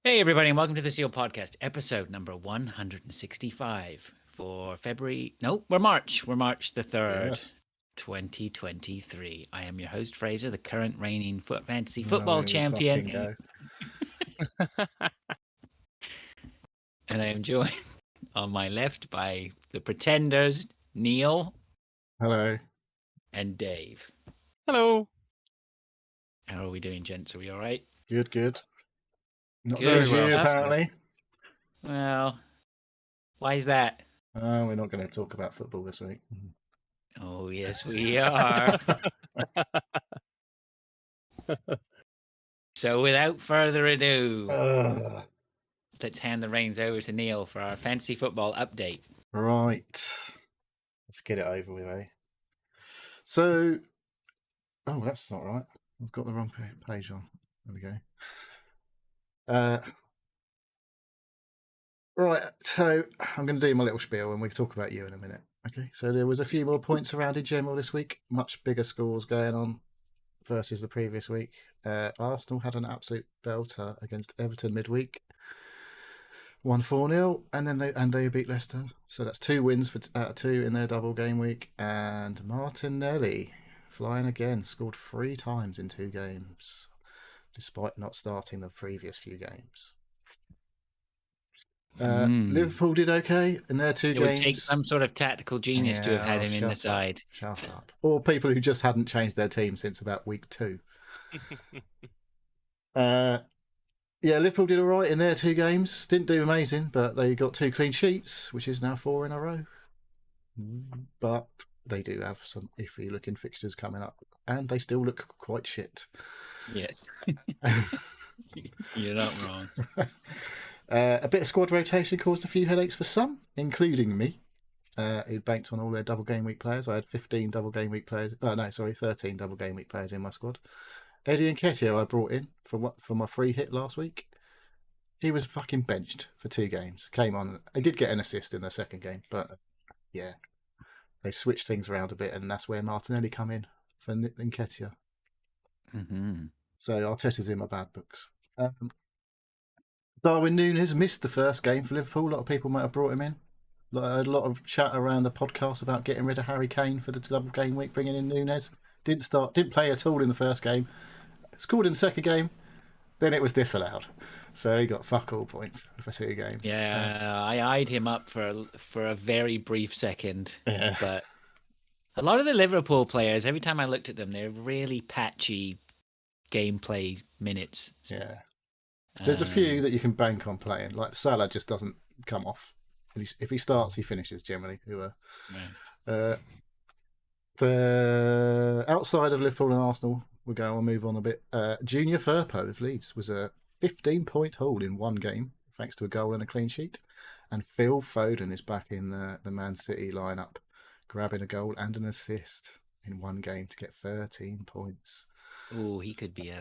Hey, everybody, and welcome to the SEAL Podcast, episode number 165 for February. No, we're March. We're March the 3rd, Yes. 2023. I am your host, Fraser, the current reigning fantasy Oh, football here we champion. fucking go. And I am joined on my left by the pretenders, Neil Hello. and Dave. Hello. How are we doing, gents? Are we all right? Good. Not Good. so as Very you, well. apparently. Well, why is that? We're not going to talk about football this week. Oh, yes, we are. So without further ado, Ugh. let's hand the reins over to Neil for our fantasy football update. Right. Let's get it over with, eh? So, oh, that's not right. I've got the wrong page on. There we go. Right, so I'm going to do my little spiel and we'll talk about you in a minute. Okay, so there was a few more points around in general this week. Much bigger scores going on versus the previous week. Arsenal had an absolute belter against Everton midweek. Won 4-0, and then they beat Leicester. So that's 2 wins for 2 in their double game week. And Martinelli, flying again, scored 3 times in 2 games, despite not starting the previous few games. Liverpool did okay in their 2 It games. would take some sort of tactical genius to have had him in the side. Shut up. Or people who just hadn't changed their team since about week 2. Liverpool did all right in their 2 games. Didn't do amazing, but they got 2 clean sheets, which is now 4 in a row. But they do have some iffy looking fixtures coming up, and they still look quite shit. Yes. You're not wrong. A bit of squad rotation caused a few headaches for some, including me, who banked on all their double game week players. I had 13 double game week players in my squad. Eddie Nketiah I brought in for my free hit last week. He was fucking benched for 2 games. Came on. He did get an assist in the second game, but yeah, they switched things around a bit, and that's where Martinelli come in for Nketiah. Mm-hmm. So Arteta's in my bad books. Darwin Núñez missed the first game for Liverpool. A lot of people might have brought him in. I had a lot of chat around the podcast about getting rid of Harry Kane for the double game week, bringing in Núñez. Didn't play at all in the first game. Scored in the second game. Then it was disallowed. So he got fuck all points for 2 games. Yeah, I eyed him up for a very brief second. Yeah. But a lot of the Liverpool players, every time I looked at them, they're really patchy gameplay minutes. Yeah. There's a few that you can bank on playing. Like Salah just doesn't come off. If he starts, he finishes generally. Outside of Liverpool and Arsenal, we'll move on a bit. Junior Firpo of Leeds was a 15-point haul in 1 game, thanks to a goal and a clean sheet. And Phil Foden is back in the Man City lineup, grabbing a goal and an assist in 1 game to get 13 points. Oh, he could be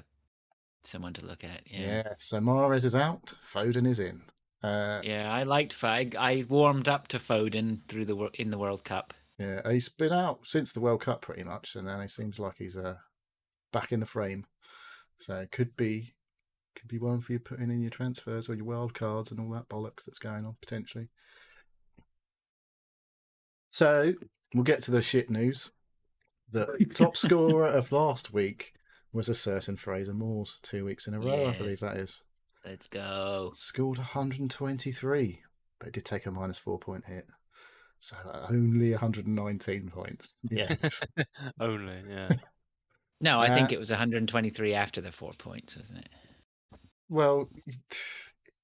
someone to look at. Yeah. So Mahrez is out, Foden is in. I liked I warmed up to Foden in the World Cup. Yeah, he's been out since the World Cup pretty much, and now he seems like he's back in the frame. So it could be one for you putting in your transfers or your wild cards and all that bollocks that's going on potentially. So we'll get to the shit news. The top scorer of last week was a certain Fraser Moores, 2 weeks in a row, I believe that is. Let's go. Scored 123, but it did take a -4 point hit. So only 119 points. Yeah. Only, yeah. No, I think it was 123 after the 4 points, wasn't it? Well,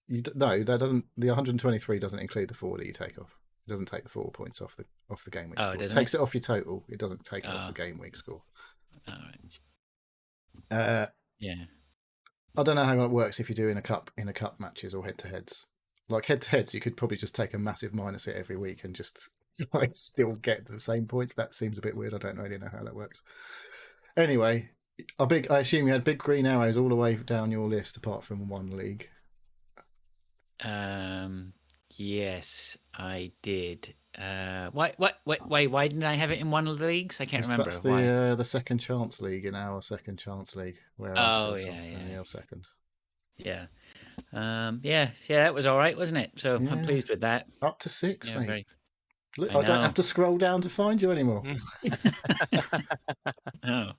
no, that doesn't. The 123 doesn't include the 4 that you take off. It doesn't take the 4 points off the game week score. It takes it off your total. It doesn't take it off the game week score. All right. Yeah. I don't know how it works if you're doing a cup matches or head to heads. Like head to heads, you could probably just take a massive minus hit every week and just like still get the same points. That seems a bit weird. I don't really know how that works. Anyway, I assume you had big green arrows all the way down your list, apart from 1 league. Yes, I did. Why didn't I have it in one of the leagues? I can't remember. That's the second chance league in our second chance league. Where Neil second. Yeah. Yeah, that was all right, wasn't it? So I'm Yeah. pleased with that. Up to 6, Yeah, mate. very. Look, I I don't know. have to scroll down to find you anymore. Oh.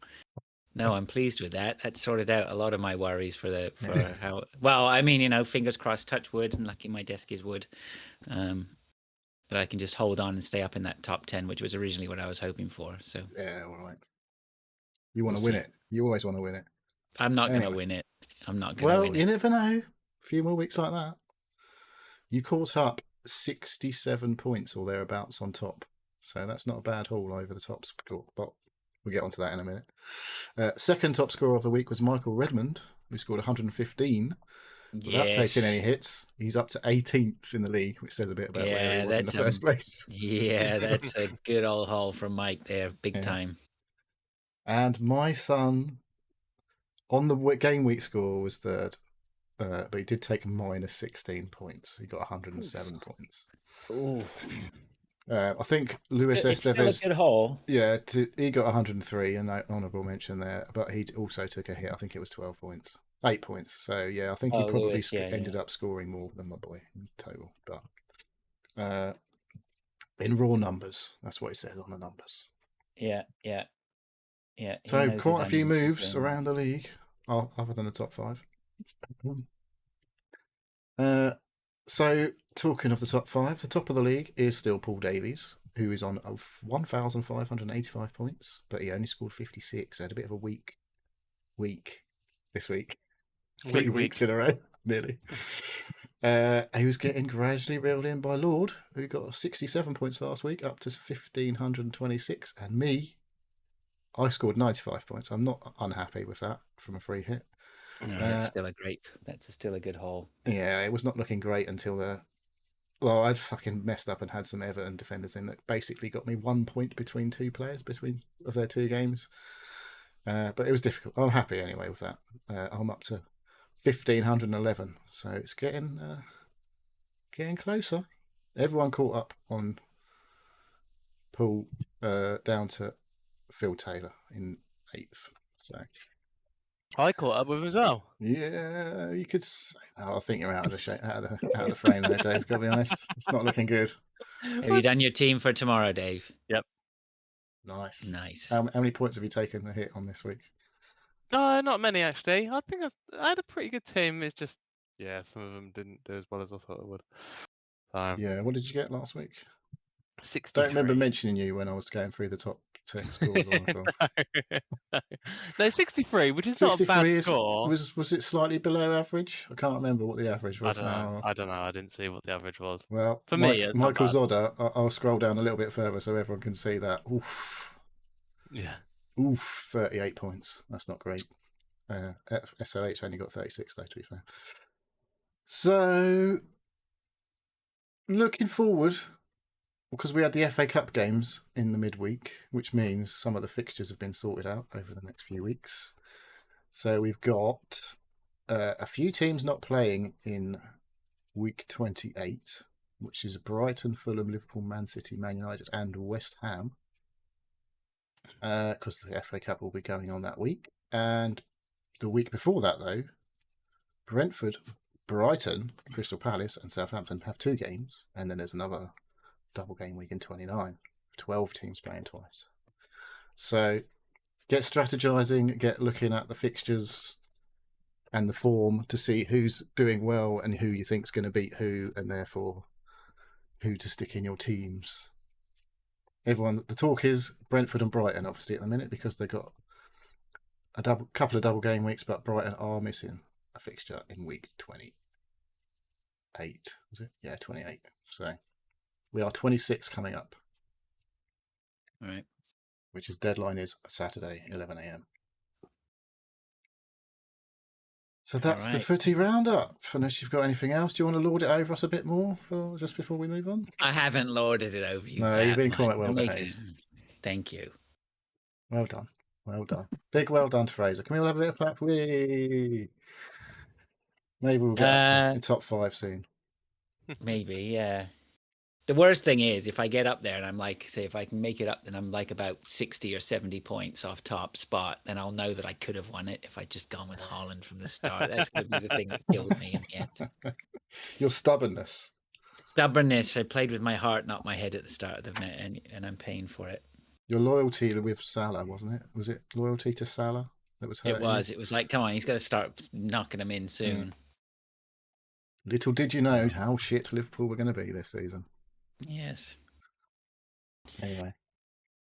No, I'm pleased with that. That sorted out a lot of my worries for Yeah. how well, I mean, fingers crossed, touch wood, and lucky my desk is wood. That I can just hold on and stay up in that top 10, which was originally what I was hoping for. So Yeah, all right. You want we'll to win see. it. You always want to win it. I'm not going to Anyway. win it. I'm not going to Well, win you it. never know. A few more weeks like that. You caught up 67 points or thereabouts on top. So that's not a bad haul over the top score. But we'll get onto that in a minute. Second top scorer of the week was Michael Redmond, who scored 115 without taking any Yes. hits. He's up to 18th in the league, which says a bit about where he Yeah, was in the first place. yeah, that's a good old haul from Mike there, big Yeah. time. And my son on the game week score was third, but he did take minus 16 points. He got 107 points. Ooh. I think Luis It's still a Estevez, good haul. yeah, he got 103, and honourable mention there, but he also took a hit. I think it was 12 points, 8 points. So, yeah, I think he Oh, probably Lewis, yeah, ended up scoring more than my boy in total. But in raw numbers, that's what it says on the numbers. Yeah. He So, knows his quite a few onions moves very well. around the league, other than the top 5. So, talking of the top 5, the top of the league is still Paul Davies, who is on 1,585 points, but he only scored 56. So, had a bit of a week this week. 3 weeks in a row, nearly. He was getting gradually reeled in by Lord, who got 67 points last week, up to 1,526. And me, I scored 95 points. I'm not unhappy with that from a free hit. No, that's still a good haul. Yeah, it was not looking great until well, I'd fucking messed up and had some Everton defenders in that basically got me 1 point between two players of their 2 games. But it was difficult. I'm happy anyway with that. I'm up to 1,511, so it's getting closer. Everyone caught up on Paul down to Phil Taylor in 8th. So I caught up with him as well. yeah, you could say that. I think you're out of the frame there, Dave. Got to be honest, it's not looking good. Have you done your team for tomorrow, Dave? Yep. Nice. How many points have you taken a hit on this week? No, not many actually. I think I had a pretty good team. It's just, yeah, some of them didn't do as well as I thought it would. So Yeah, what did you get last week? 63. Don't remember mentioning you when I was going through the top 10 scores on myself. No, 63, which is not a 63 bad score. was it slightly below average? I can't remember what the average was. I don't know. I didn't see what the average was. Well, For me, it's not Michael bad. Zodder, I'll scroll down a little bit further so everyone can see that. Oof. Yeah. Oof, 38 points. That's not great. SLH only got 36 though, to be fair. So, looking forward, because we had the FA Cup games in the midweek, which means some of the fixtures have been sorted out over the next few weeks. So we've got a few teams not playing in week 28, which is Brighton, Fulham, Liverpool, Man City, Man United, and West Ham. Because the FA Cup will be going on that week. And the week before that, though, Brentford, Brighton, Crystal Palace, and Southampton have 2 games. And then there's another double game week in 29. 12 teams playing twice. So get strategizing, get looking at the fixtures and the form to see who's doing well and who you think's going to beat who, and therefore who to stick in your teams. The talk is Brentford and Brighton, obviously, at the minute, because they've got a couple of double game weeks, but Brighton are missing a fixture in week 28. Was it? Yeah, 28. So we are 26 coming up. All right. Which is deadline is Saturday, 11 a.m. So that's the footy roundup. Unless you've got anything else, do you want to lord it over us a bit more just before we move on? I haven't lorded it over you. No, you've been quite well behaved. Thank you. Well done. Well done. Big well done to Fraser. Can we all have a bit of clap? Maybe we'll get up to top 5 soon. Maybe, yeah. The worst thing is if I get up there and I'm like, say, if I can make it up, and I'm like about 60 or 70 points off top spot, then I'll know that I could have won it if I'd just gone with Holland from the start. That's going to be the thing that kills me in the end. Your stubbornness. Stubbornness. I played with my heart, not my head at the start of the minute, and I'm paying for it. Your loyalty with Salah, wasn't it? Was it loyalty to Salah that was hurting It was. It was like, come on, he's got to start knocking them in soon. Little did you know how shit Liverpool were going to be this season. Yes.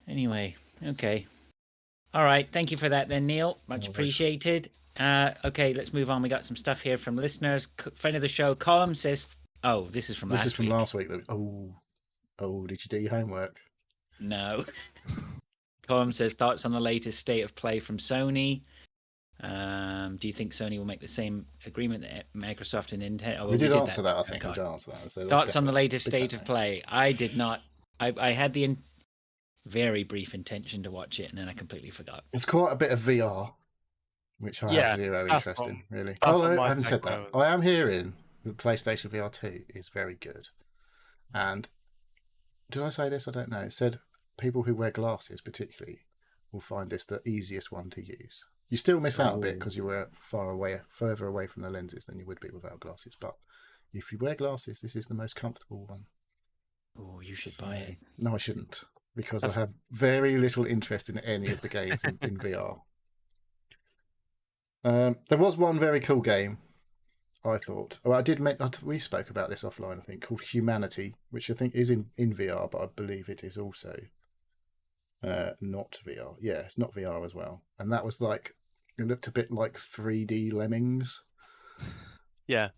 Anyway, okay. All right. Thank you for that then, Neil. Much appreciated. Okay, let's move on. We got some stuff here from listeners. Friend of the show, Column says, oh, this is from last week. This is from last week. Oh, did you do your homework? No. Column says, thoughts on the latest state of play from Sony. Do you think Sony will make the same agreement that Microsoft and Nintendo? Oh, we did answer that, I think. We did answer that. So thoughts on the latest state of play? I did not. I had the very brief intention to watch it, and then I completely forgot. It's quite a bit of VR, which I have zero interest in, really. Although I haven't said that. I am hearing the PlayStation VR 2 is very good. And did I say this? I don't know. It said people who wear glasses, particularly, will find this the easiest one to use. You still miss out a bit because you were further away from the lenses than you would be without glasses. But if you wear glasses, this is the most comfortable one. Oh, you should buy it. No, I shouldn't, because I have very little interest in any of the games in VR. There was one very cool game, I thought. Well, we spoke about this offline, I think, called Humanity, which I think is in VR, but I believe it is also not VR. Yeah, it's not VR as well. And that was like, it looked a bit like 3D Lemmings. Yeah.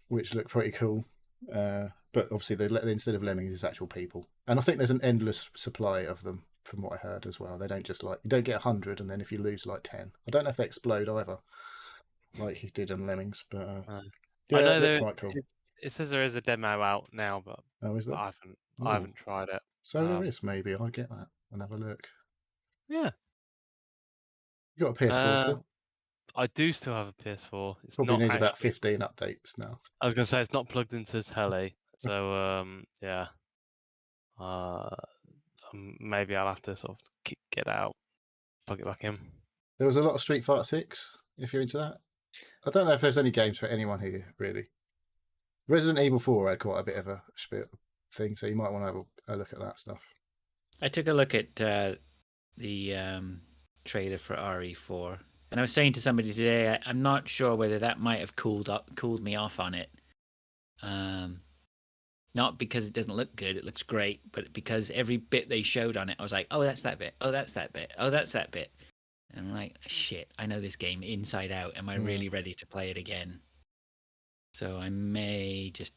Which looked pretty cool. But obviously, instead of lemmings, it's actual people. And I think there's an endless supply of them, from what I heard as well. They don't just you don't get 100, and then if you lose 10. I don't know if they explode either, like you did on Lemmings, but yeah, I know they're quite cool. It says there is a demo out now, but is there? I haven't tried it. So there is, maybe. I'll get that and have a look. Yeah. You got a PS4 still? I do still have a PS4. It's Probably not needs about 15 updates now. I was going to say, it's not plugged into the telly. So, yeah. Maybe I'll have to sort of get out, plug it back in. There was a lot of Street Fighter 6, if you're into that. I don't know if there's any games for anyone here, really. Resident Evil 4 had quite a bit of a thing, so you might want to have a look at that stuff. I took a look at the trailer for RE4, and I was saying to somebody today, I'm not sure whether that might have cooled me off on it. Not because it doesn't look good, it looks great, but because every bit they showed on it, I was like, oh, that's that bit. Oh, that's that bit. Oh, that's that bit. And I'm like, shit, I know this game inside out. Am I really ready to play it again? So I may just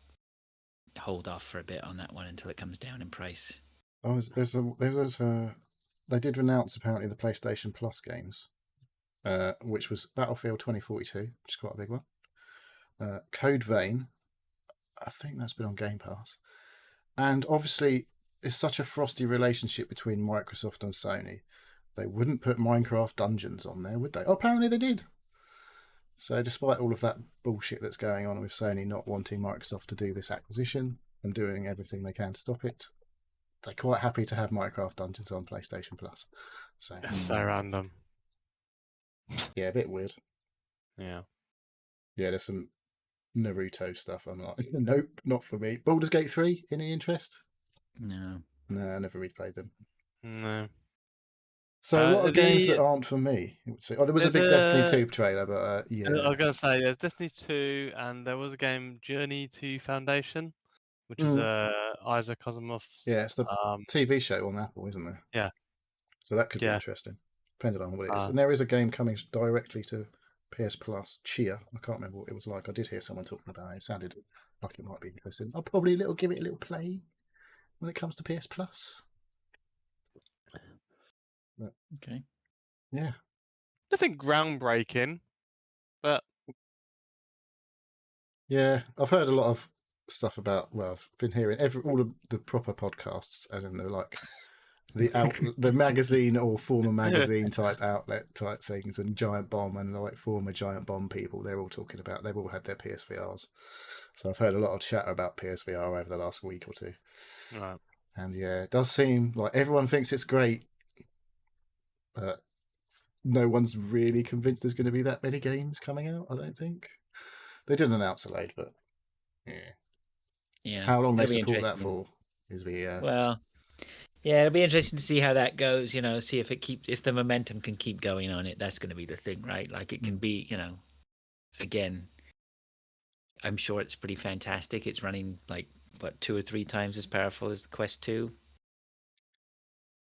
hold off for a bit on that one until it comes down in price. Oh, they did announce apparently the PlayStation Plus games, which was Battlefield 2042, which is quite a big one. Code Vein, I think that's been on Game Pass. And obviously, it's such a frosty relationship between Microsoft and Sony. They wouldn't put Minecraft Dungeons on there, would they? Oh, apparently they did. So despite all of that bullshit that's going on with Sony not wanting Microsoft to do this acquisition and doing everything they can to stop it, they're quite happy to have Minecraft Dungeons on PlayStation Plus. So random. Yeah, a bit weird. Yeah. Yeah, there's some Naruto stuff. I'm like, nope, not for me. Baldur's Gate 3, any interest? No, I never replayed them. No. So a lot of games that aren't for me. Oh, there was a big Destiny 2 trailer, but yeah. I was going to say, there's Destiny 2, and there was a game, Journey to Foundation, which is Isaac Asimov's... Yeah, it's the TV show on Apple, isn't there? Yeah. So that could be interesting, depending on what it is. And there is a game coming directly to PS Plus, Chia. I can't remember what it was like. I did hear someone talking about it. It sounded like it might be interesting. I'll probably give it a little play when it comes to PS Plus. But, okay. Yeah. Nothing groundbreaking, but... Yeah, I've heard a lot of stuff about, I've been hearing all of the proper podcasts, as in they're like the magazine or former magazine type outlet type things, and Giant Bomb and like former Giant Bomb people, they're all talking about. They've all had their PSVRs, so I've heard a lot of chatter about PSVR over the last week or two. Right. And yeah, it does seem like everyone thinks it's great, but no one's really convinced there's going to be that many games coming out. I don't think they didn't announce a load, but Yeah. how long they it'll be support that interesting. for is Well, yeah, it'll be interesting to see how that goes. See if if the momentum can keep going on it. That's going to be the thing, right? Like it can be, again. I'm sure it's pretty fantastic. It's running like 2 or 3 times as powerful as the Quest 2.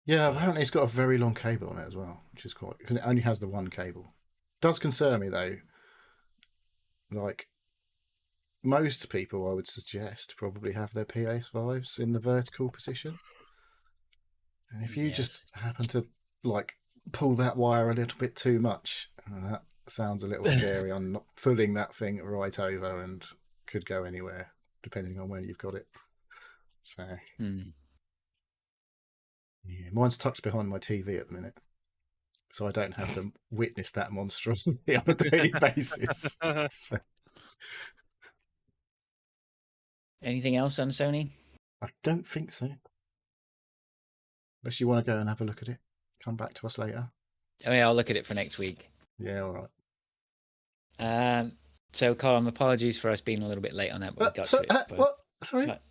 Yeah, apparently it's got a very long cable on it as well, which is quite because it only has the one cable. Does concern me though. Like most people, I would suggest probably have their PS5s in the vertical position, and if you just happen to like pull that wire a little bit too much, that sounds a little scary. On not pulling that thing right over and could go anywhere depending on where you've got it. So. Yeah, mine's tucked behind my TV at the minute, so I don't have to witness that monstrosity on a daily basis. So. Anything else on Sony? I don't think so. Unless you want to go and have a look at it, come back to us later. Oh yeah, I'll look at it for next week. Yeah, all right. So Colin, apologies for us being a little bit late on that, but we got to it. What? Sorry. But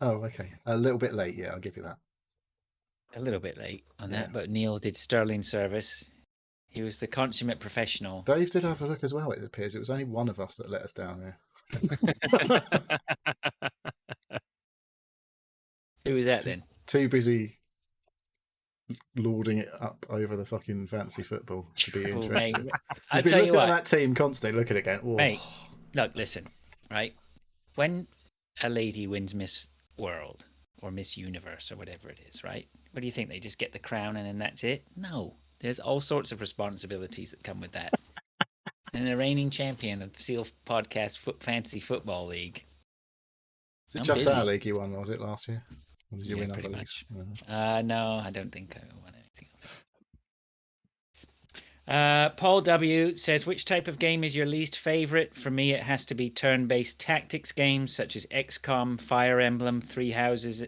Oh, okay. A little bit late. Yeah, I'll give you that. a little bit late on that, but Neil did sterling service. He was the consummate professional. Dave did have a look as well, it appears. It was only one of us that let us down there. Who was that then? Too busy lording it up over the fucking fancy football to be interested. Mate, I'll tell you what. At that team constantly, look at it again. Whoa. Mate, look, listen, right? When a lady wins Miss World or Miss Universe or whatever it is, right? What do you think? They just get the crown and then that's it? No. There's all sorts of responsibilities that come with that. And the reigning champion of Seal Podcast Fantasy Football League. Is it just our league you won, was it, last year? Or did you win pretty other much. leagues? No, I don't think I won anything else. Paul W says, which type of game is your least favorite? For me, it has to be turn-based tactics games such as XCOM, Fire Emblem, Three Houses.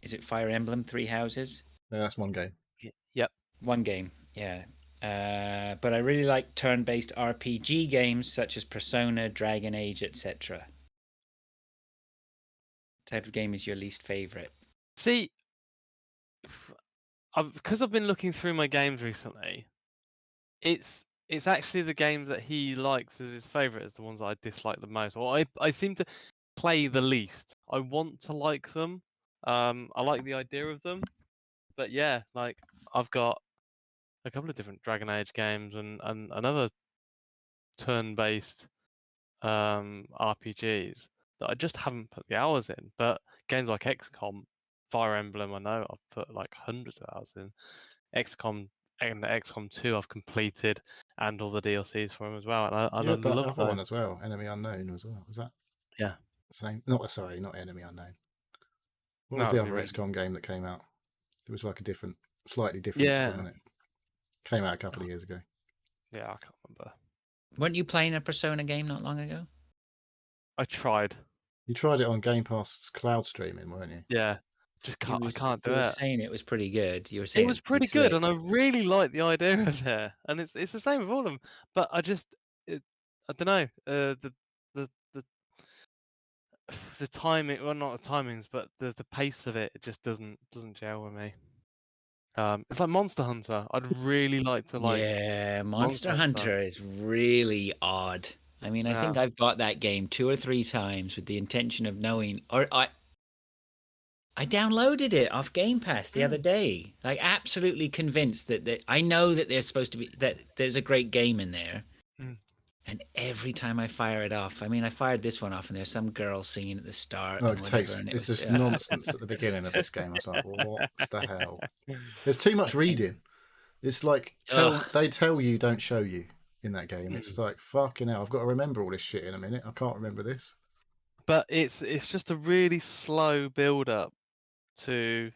Is it Fire Emblem, Three Houses? Yeah, that's one game. Yep. One game, yeah. But I really like turn-based RPG games such as Persona, Dragon Age, etc. Type of game is your least favorite? See, because I've been looking through my games recently, it's actually the games that he likes as his favorite as the ones that I dislike the most, or I seem to play the least. I want to like them. I like the idea of them, but yeah, like I've got a couple of different Dragon Age games and another turn-based RPGs that I just haven't put the hours in. But games like XCOM, Fire Emblem, I know I've put like hundreds of hours in. XCOM and XCOM 2 I've completed, and all the DLCs for them as well. And I you had that love other those. one as well, Enemy Unknown as well. Was that? Yeah. Same? Not Enemy Unknown. What was the other XCOM game that came out? It was like a slightly different spin on it. Came out a couple of years ago. Yeah, I can't remember. Weren't you playing a Persona game not long ago? I tried. You tried it on Game Pass cloud streaming, weren't you? Yeah. Just can't. I can't do it. You were saying it was pretty good. You were saying it was pretty good, and I really like the idea of it. And it's the same with all of them. But I just, I don't know. The timing, well, not the timings, but the pace of it just doesn't gel with me. It's like Monster Hunter. I'd really like to like. Yeah, Monster Hunter is really odd. I mean, I think I've bought that game 2 or 3 times with the intention of knowing, or I downloaded it off Game Pass the other day, like absolutely convinced that I know that there's supposed to be, that there's a great game in there. And every time I fire it off, I mean, I fired this one off and there's some girl singing at the start. No, it's just nonsense at the beginning of this game. I was like, what the hell? There's too much reading. It's like, they tell you, don't show you in that game. It's like, fucking hell, I've got to remember all this shit in a minute. I can't remember this. But it's just a really slow build up to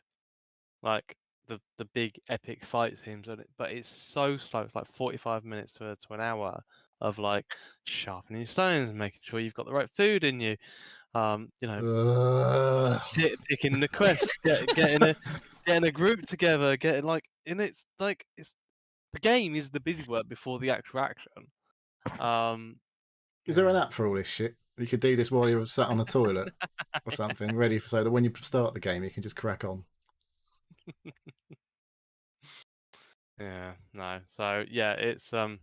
like the big epic fight scenes on it, but it's so slow. It's like 45 minutes to an hour of like sharpening your stones, making sure you've got the right food in you. You know, picking the quests, getting a group together, getting like, and it's like the game is the busy work before the actual action. Is there an app for all this shit? You could do this while you're sat on the toilet or something, ready for so that when you start the game, you can just crack on. Yeah, no. So yeah, it's the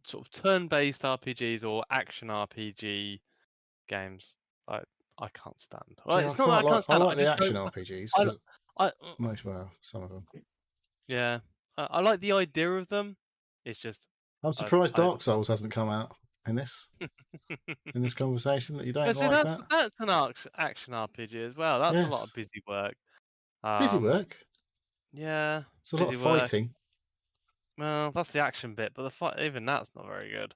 sort of turn-based RPGs or action RPG games I can't stand. Well, See, it's not that I can't I stand it. like the just action don't. RPGs I, because I some of them. yeah, I like the idea of them. It's just I'm surprised Dark Souls hasn't come out in this conversation that you don't see, like that. that's an action RPG as well. That's a lot of Yes. busy work. Busy work. Yeah, It's a lot busy of work. fighting. Well, that's the action bit, but the fight, even that's not very good.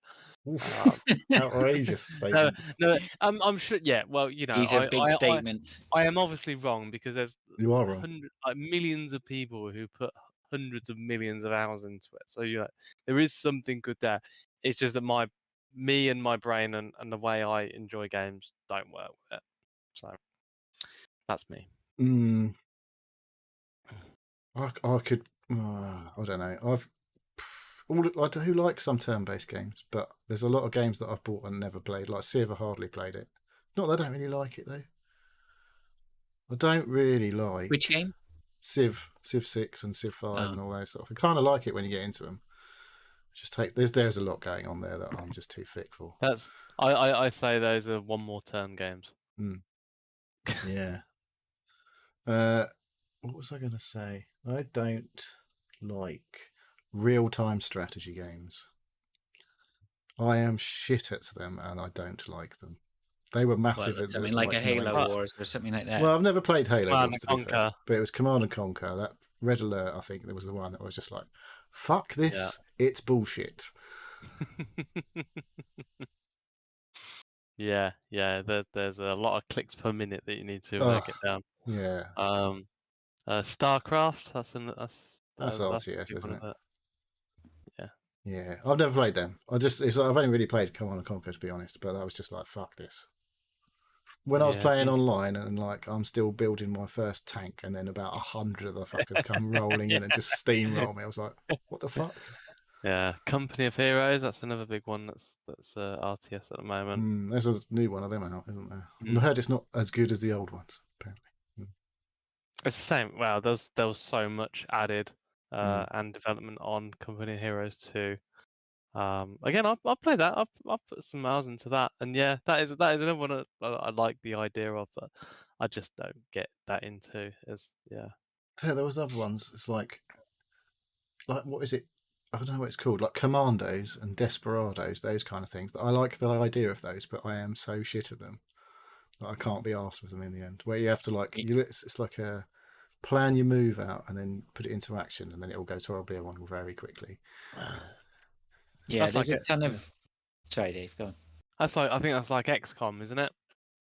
Outrageous statements. No, I'm sure. Yeah, well, you know, These are big statements. I am obviously wrong because there's You are wrong. millions of people who put hundreds of millions of hours into it. So you know, there is something good there. It's just that me and my brain and the way I enjoy games don't work with it. So that's me. I could. I don't know. I do like some turn-based games, but there's a lot of games that I've bought and never played. Like Civ, I hardly played it. Not that I don't really like it though. I don't really like Which game? Civ 6 and Civ 5 and all those stuff. I kind of like it when you get into them. Just there's a lot going on there that I'm just too thick for. That's I say those are one more turn games. Yeah. What was I going to say? I don't like real-time strategy games. I am shit at them, and I don't like them. They were massive. Well, something like a Halo Wars or something like that. Well, I've never played Halo Command Wars, to be and fair, Conquer. but it was Command and Conquer. That Red Alert, I think, there was the one that was just like, fuck this, it's bullshit. Yeah. There's a lot of clicks per minute that you need to get down. Yeah. StarCraft. That's RTS, isn't it? Yeah. Yeah, I've never played them. I've only really played Command and Conquer, to be honest. But I was just like, fuck this. When I was playing online and like I'm still building my first tank, and then about 100 of the fuckers come rolling in and just steamroll me, I was like, what the fuck? Yeah, Company of Heroes. That's another big one. That's RTS at the moment. There's a new one of them out, isn't there? I heard it's not as good as the old ones, apparently. It's the same. Wow, there was so much added and development on Company of Heroes 2. Again, I'll play that. I'll put some miles into that, and yeah, that is another one I like the idea of, but I just don't get that into. Yeah, there was other ones. It's like what is it? I don't know what it's called. Like Commandos and Desperados, those kind of things. I like the idea of those, but I am so shit at them that I can't be arsed with them in the end. Where you have to it's like a plan your move out and then put it into action, and then it all goes horribly wrong very quickly. Yeah, there's a ton of. Sorry, Dave. Go on. I think that's like XCOM, isn't it?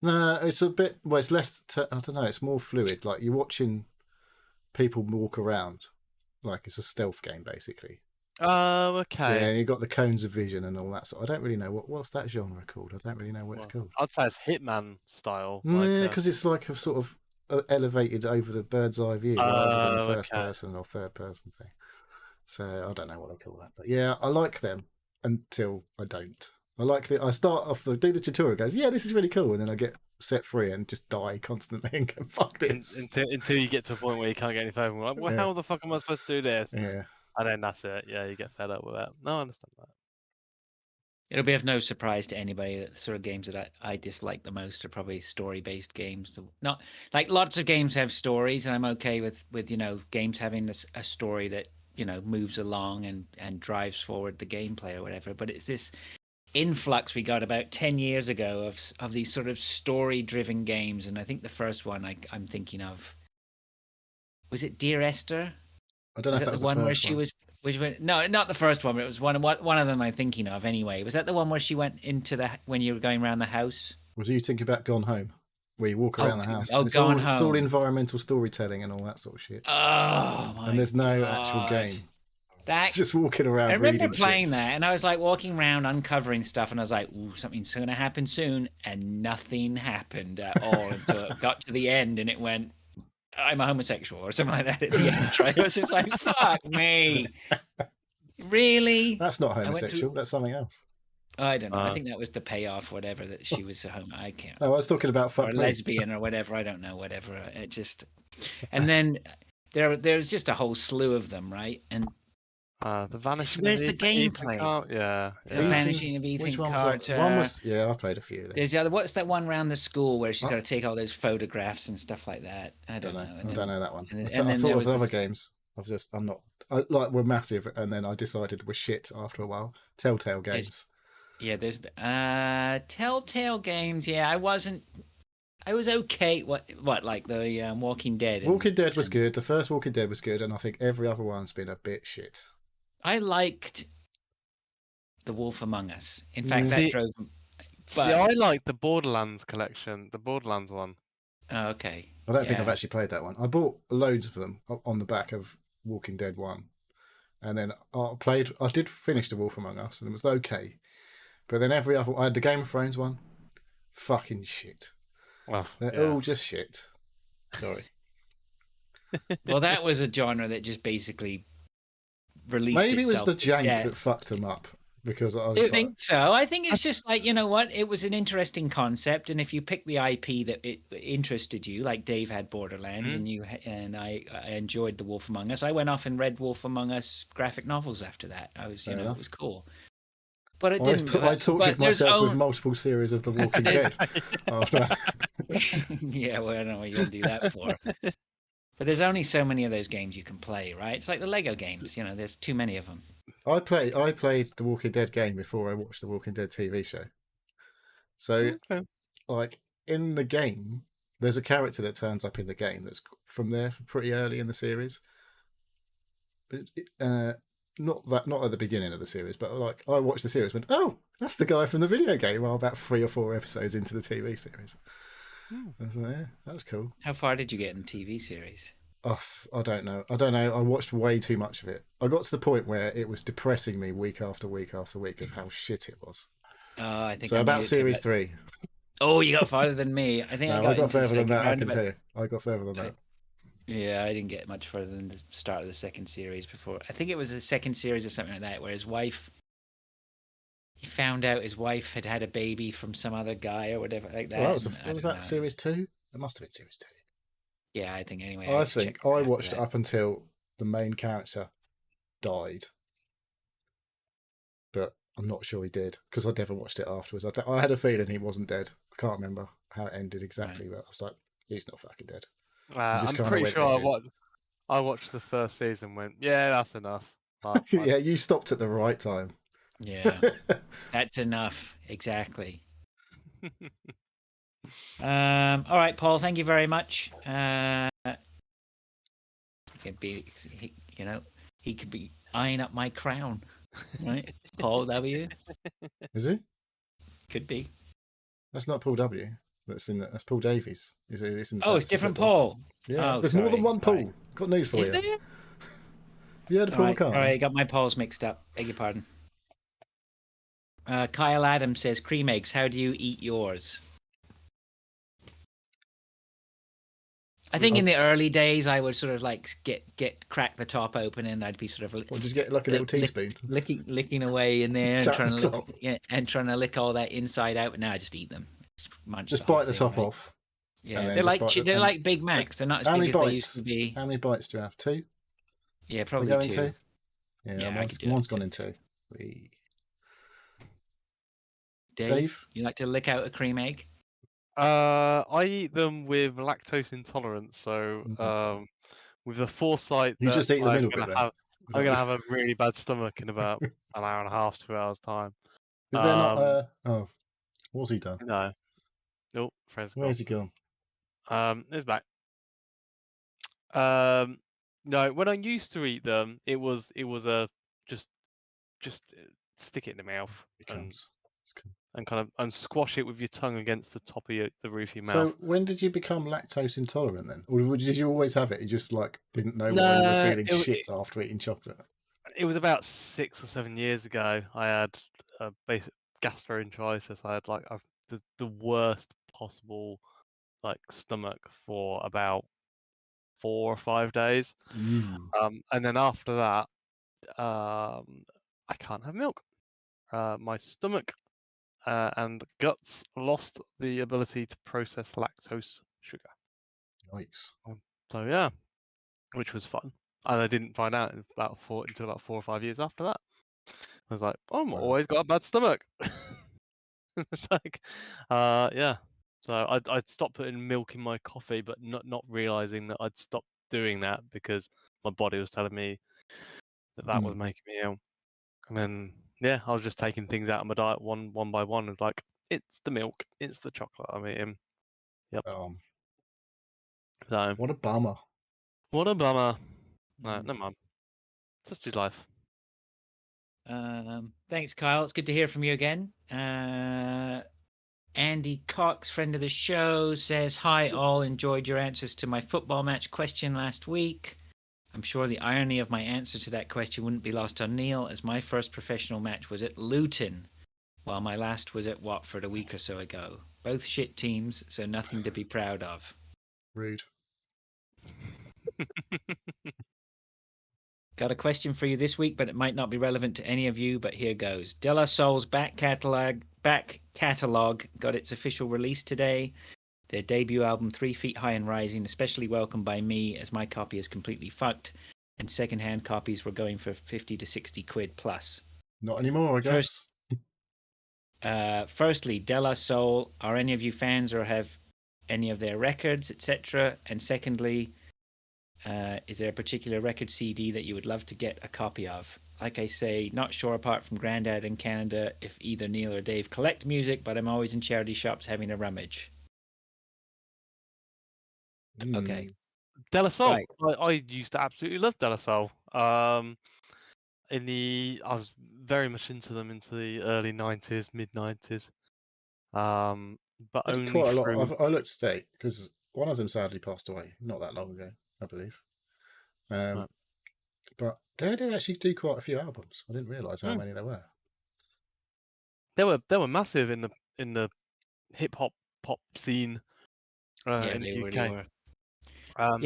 No, it's a bit. Well, it's less. I don't know. It's more fluid. Like you're watching people walk around, like it's a stealth game basically. Oh, okay. Yeah, and you've got the cones of vision and all that. So I don't really know what's that genre called. I don't really know what it's called. I'd say it's Hitman style. Yeah, because it's like a sort of elevated over the bird's eye view rather than a first person or third person thing. So I don't know what they call that, but yeah, I like them until I don't. I start off do the tutorial, goes, yeah, this is really cool, and then I get set free and just die constantly and go, fuck this. Until you get to a point where you can't get any further. Like, well, how the fuck am I supposed to do this? Yeah. And then that's it. Yeah, you get fed up with that. No, I understand that. It'll be of no surprise to anybody that the sort of games that I dislike the most are probably story-based games. Not like lots of games have stories, and I'm okay with games having a story that moves along and drives forward the gameplay or whatever. But it's this influx we got about 10 years ago of these sort of story-driven games, and I think the first one I'm thinking of was it Dear Esther? I don't know if that was the one where she was. No, not the first one, but it was one of them I'm thinking of anyway. Was that the one where she went into when you were going around the house? Was you thinking about Gone Home? where you walk around the house. Oh, And it's Gone it's all Home. environmental storytelling and all that sort of shit. Oh my! And there's no actual God. game. That It's just walking around. I remember reading playing shit. that, and I was like walking around uncovering stuff, and I was like, "Ooh, something's going to happen soon," and nothing happened at all until it got to the end, and it went, "I'm a homosexual" or something like that at the end. Right? It was just like, "Fuck me, really?" That's not I went homosexual. to, That's something else. I don't know. I Uh, think that was the payoff, whatever, that she was a homo. I can't. No, I was talking about Or fuck a me. lesbian or whatever. I don't know. Whatever. It just, and then there's just a whole slew of them, right? And the vanishing where's of the Ethan gameplay? Carter. Yeah, The yeah. Vanishing of Which Ethan one was Carter. that? One was I played a few. Then. There's the other. What's that one around the school where she's Oh. got to take all those photographs and stuff like that? I don't know. I don't know that one. And I then thought there of was other this, games. I'm not. We're massive, and then I decided we're shit after a while. Telltale games. yeah. There's Telltale Games. Yeah, I wasn't. I was okay. What like the Walking Dead. Walking Dead was good. The first Walking Dead was good, and I think every other one's been a bit shit. I liked The Wolf Among Us. In fact, that See- drove. See, But I like the Borderlands collection, the Borderlands one. oh, okay. I don't think Yeah. I've actually played that one. I bought loads of them on the back of Walking Dead 1. And then I did finish The Wolf Among Us, and it was okay. But then every other, I had the Game of Thrones one. Fucking shit. Well, They're yeah. all just shit. Sorry. Well, that was a genre that just basically released Maybe it was itself the to jank death. that fucked them up. Because I I was like, think so. I think it's just like, you know what? It was an interesting concept, and if you pick the IP that it interested you, like Dave had Borderlands, and I enjoyed The Wolf Among Us. I went off and read Wolf Among Us graphic novels after that. I was, Fair it enough. was cool. But it didn't. I tortured myself with own... multiple series of The Walking Dead. After Yeah, well, I don't know what you're gonna do that for. But there's only so many of those games you can play, right? It's like the Lego games. You know, there's too many of them. I played The Walking Dead game before I watched the Walking Dead TV show. So, Okay. like in the game, there's a character that turns up in the game that's from there pretty early in the series. But not at the beginning of the series, but like I watched the series, and went, oh, that's the guy from the video game. Well, about 3 or 4 episodes into the TV series. I was like, yeah, that was cool. How far did you get in the TV series? Oh, I don't know. I watched way too much of it. I got to the point where it was depressing me week after week after week of how shit it was. Oh, I think So I about made it to series 3. Oh, you got farther than me. I think No, I got I got into the further than second that. I round, can but- tell you. I got further than that. Yeah, I didn't get much further than the start of the second series before. I think it was the second series or something like that, where his wife. He found out his wife had had a baby from some other guy or whatever like that. Well, and I was don't that know. series 2? It must have been series 2. Yeah, I think anyway. I just think checked I after watched that. it up until the main character died, but I'm not sure he did because I never watched it afterwards. I had a feeling he wasn't dead. I can't remember how it ended exactly, but I was like, he's not fucking dead. just I'm kinda pretty went sure missing. I watched the first season and went, yeah, that's enough. Fine. Yeah, you stopped at the right time. Yeah, that's enough. Exactly. All right, Paul. Thank you very much. Could be, he could be eyeing up my crown, right? Paul W. Is he? Could be. That's not Paul W. That's Paul Davies. It's different Paul. Yeah, Oh, there's more than sorry. one Paul. Right. Got news for Is you. there? Have you heard of All Paul right, McCartney? all right, I got my Pauls mixed up. Beg your pardon. Kyle Adams says, cream eggs, how do you eat yours? I think in the early days, I would sort of like crack the top open, and I'd be sort of Or did you get like a little teaspoon? licking away in there and Tap trying the to top. trying to lick all that inside out. But now I just eat them. Munch Just whole bite the thing, top right? off. Yeah, and then they're just like bite the- they're and- like Big Macs. They're not as How big many as they bites? used to be. How many bites do you have? 2? Yeah, They probably go in 2. 2? Yeah, Yeah, I could do it, one's too. gone in 2. Dave, you like to lick out a cream egg? I eat them with lactose intolerance, so with the foresight You that just eat the I'm middle gonna bit then. have, Is I'm that- gonna have a really bad stomach in about an hour and a half, 2 hours time. Is there not? Oh, what's he done? No, nope. Fraser's Where's he gone? It's back. No, when I used to eat them, it was a just stick it in the mouth. He and comes. and kind of and squash it with your tongue against the top of the roof of your mouth. So when did you become lactose intolerant then, or did you always have it? You just like didn't know why you were No, feeling shit after eating chocolate. it was about 6 or 7 years ago. I had a basic gastroenteritis. I had like the worst possible like stomach for about 4 or 5 days. And then after that, I can't have milk. My stomach and guts lost the ability to process lactose sugar. Nice. So yeah, which was fun. And I didn't find out until about 4 or 5 years after that. I was like, oh, I'm Wow. always got a bad stomach. It's like, yeah. So I'd stopped putting milk in my coffee, but not realizing that I'd stopped doing that because my body was telling me that was making me ill. And then yeah, I was just taking things out of my diet one by one. It's like, it's the milk, it's the chocolate I'm eating. Yep. So What a bummer. what a bummer. No, never mind. Such is life. Thanks, Kyle. It's good to hear from you again. Andy Cox, friend of the show, says, hi, all. Enjoyed your answers to my football match question last week. I'm sure the irony of my answer to that question wouldn't be lost on Neil, as my first professional match was at Luton, while my last was at Watford a week or so ago. Both shit teams, so nothing to be proud of. Rude. Got a question for you this week, but it might not be relevant to any of you, but here goes. De La Soul's back catalogue got its official release today. Their debut album, 3 Feet High and Rising, especially welcomed by me, as my copy is completely fucked, and second-hand copies were going for 50 to 60 quid plus. Not anymore, I guess. Firstly, De La Soul, are any of you fans or have any of their records, etc.? And secondly, is there a particular record CD that you would love to get a copy of? Like I say, not sure apart from Grandad in Canada if either Neil or Dave collect music, but I'm always in charity shops having a rummage. Okay. De La Soul. Right. I used to absolutely love De La Soul. I was very much into them into the early 90s, mid 90s. But I did only quite a lot. through. I looked today because one of them sadly passed away not that long ago, I believe. Right. But they did actually do quite a few albums. I didn't realise how many there were. They were massive in the hip hop pop scene Yeah, in they the really UK. were. I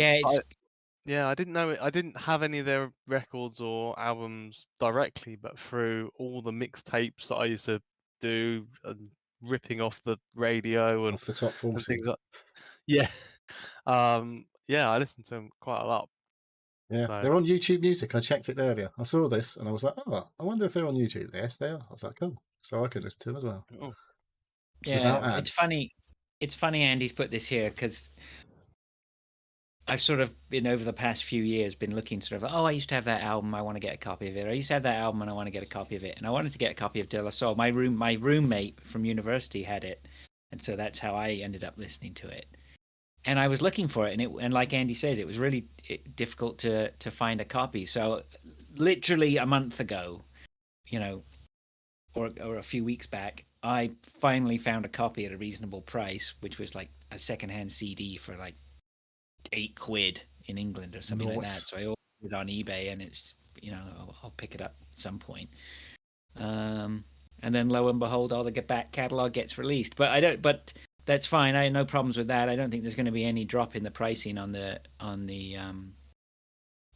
didn't know it. I didn't have any of their records or albums directly, but through all the mixtapes that I used to do and ripping off the radio and Off the top 40. things like. Yeah, yeah, I listened to them quite a lot. Yeah, So. they're on YouTube Music. I checked it earlier. I saw this and I was like, oh, I wonder if they're on YouTube. Yes, they are. I was like, cool. So I could listen to them as well. Oh. Without Yeah, ads. it's funny Andy's put this here because I've sort of been over the past few years been looking sort of, oh, I used to have that album, I want to get a copy of it. I used to have that album and I want to get a copy of it. And I wanted to get a copy of De La Soul. My roommate from university had it, and so that's how I ended up listening to it. And I was looking for it, and like Andy says, it was really difficult to find a copy. So literally a month ago, or a few weeks back, I finally found a copy at a reasonable price, which was like a secondhand CD for like £8 in England or something like that. So I ordered it on eBay, and it's I'll pick it up at some point. And then lo and behold, all the back catalog gets released. But that's fine. I have no problems with that. I don't think there's going to be any drop in the pricing on the.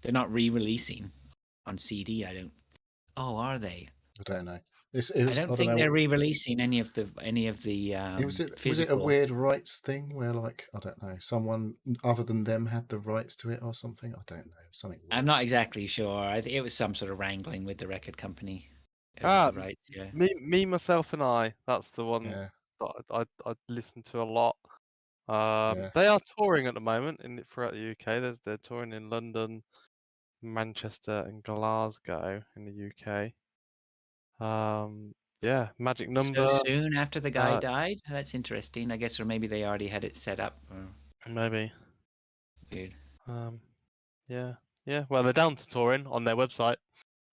They're not re-releasing on CD. Oh, are they? I don't know. I don't think they're re-releasing any of the was it a weird rights thing where, like, I don't know, someone other than them had the rights to it or something? I don't know, something weird. I'm not exactly sure. I think it was some sort of wrangling with the record company. The rights, yeah. Me, myself, and I. That's the one that I listen to a lot. They are touring at the moment throughout the UK. They're touring in London, Manchester, and Glasgow in the UK. Yeah, Magic Number. So soon after the guy died? That's interesting. I guess, or maybe they already had it set up. Maybe. Weird. Yeah. Well, they're down to touring on their website.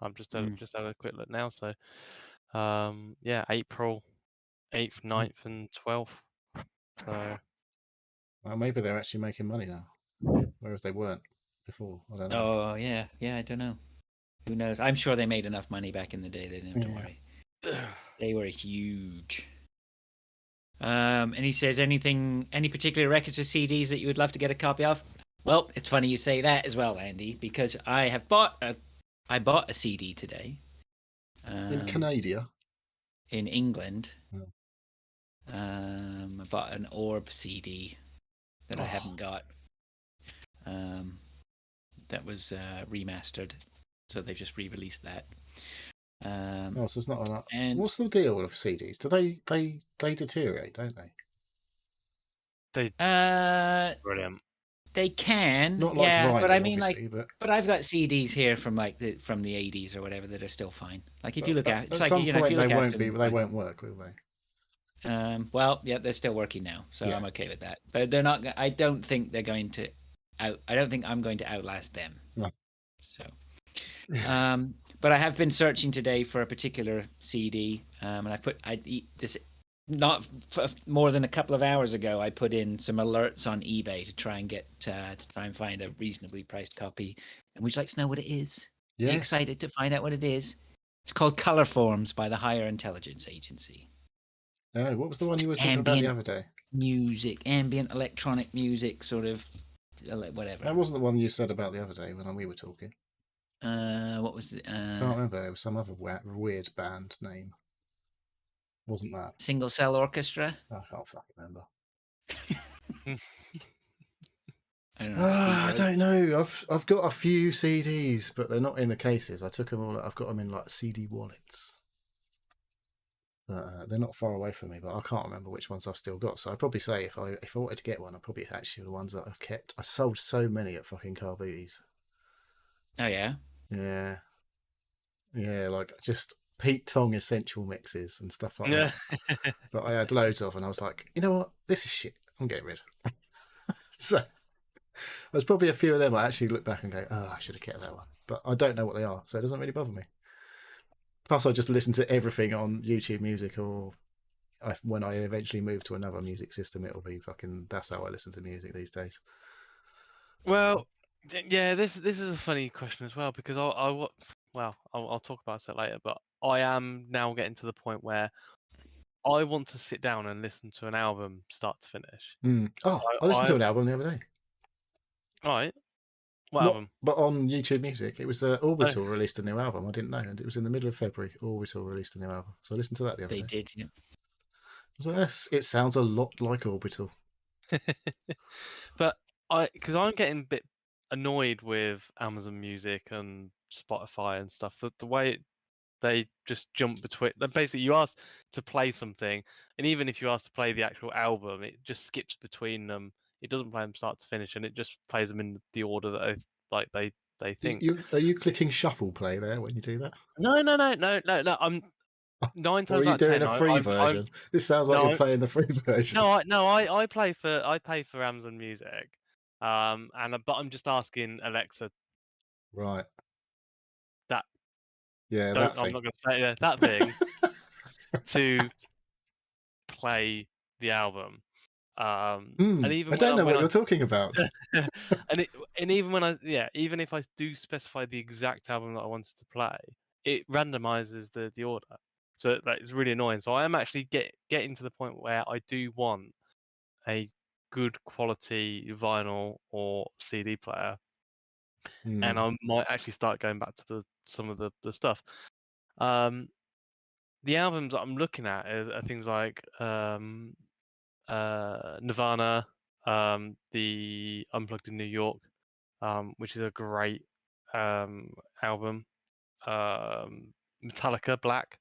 I'm just had a quick look now. So, yeah, April 8th, 9th, and 12th. So Well, maybe they're actually making money now, whereas they weren't before. I don't know. Oh yeah, I don't know. Who knows? I'm sure they made enough money back in the day. They didn't have to Yeah. worry. They were huge. And he says, any particular records or CDs that you would love to get a copy of? Well, it's funny you say that as well, Andy, because I bought a CD today. In Canada. In England. Oh. I bought an Orb CD that I haven't got. That was remastered, so they've just re-released that. So it's not an. And what's the deal with CDs? Do they deteriorate, don't they? brilliant. They can, Not like yeah, vinyl, but I mean, obviously, like, but I've got CDs here from the 80s or whatever that are still fine. Like if you look at, it's at like some you know, if point you look they after won't be. them, They won't work, will they? well, yeah, they're still working now, so Yeah. I'm okay with that. But they're not. I don't think they're going to I don't think I'm going to outlast them. No. So, but I have been searching today for a particular CD, and this not more than a couple of hours ago. I put in some alerts on eBay to try and find a reasonably priced copy. And would you like to know what it is? Yes. Are you excited to find out what it is? It's called Color Forms by the Higher Intelligence Agency. Oh, what was the one you were talking about the other day? Music, ambient electronic music, sort of whatever. That wasn't the one you said about the other day when we were talking. What was it? I can't remember. It was some other weird band name. Wasn't that? Single Cell Orchestra? I can't fucking remember. I don't know. I don't know. I've got a few CDs, but they're not in the cases. I took them all. I've got them in like CD wallets. They're not far away from me, but I can't remember which ones I've still got. So I'd probably say if I wanted to get one, I'd probably actually the ones that I've kept. I sold so many at fucking Car Booties. Oh yeah. Yeah, like just Pete Tong essential mixes and stuff like that. That I had loads of, and I was like, you know what, this is shit. I'm getting rid. So there's probably a few of them I actually look back and go, oh, I should have kept that one, but I don't know what they are, so it doesn't really bother me. Plus, I just listen to everything on YouTube Music, or when I eventually move to another music system, it'll be fucking. That's how I listen to music these days. Well, yeah, this is a funny question as well, because I'll talk about it later, but I am now getting to the point where I want to sit down and listen to an album start to finish. Oh, I listened to an album the other day. All right. What album? But on YouTube Music, it was Orbital released a new album. I didn't know, and it was in the middle of February. Orbital released a new album, so I listened to that the other day. They did, yeah. So yes, it sounds a lot like Orbital. But because I'm getting a bit annoyed with Amazon Music and Spotify and stuff, the way they just jump between. Basically, you ask to play something, and even if you ask to play the actual album, it just skips between them. It doesn't play them start to finish, and it just plays them in the order that they think. Are you clicking shuffle play there when you do that? No. I'm 9 times out of 10. Or are you doing a free version? This sounds like you're playing the free version. I pay for Amazon Music, but I'm just asking Alexa. Right. That. Yeah. I'm not going to say that thing to play the album. And even I don't know what you're talking about. and even if I do specify the exact album that I wanted to play, it randomizes the order. So that is really annoying. So I am actually getting to the point where I do want a good quality vinyl or CD player, and I might actually start going back to some of the stuff. The albums that I'm looking at are things like Nirvana, the Unplugged in New York, which is a great album. Metallica, Black,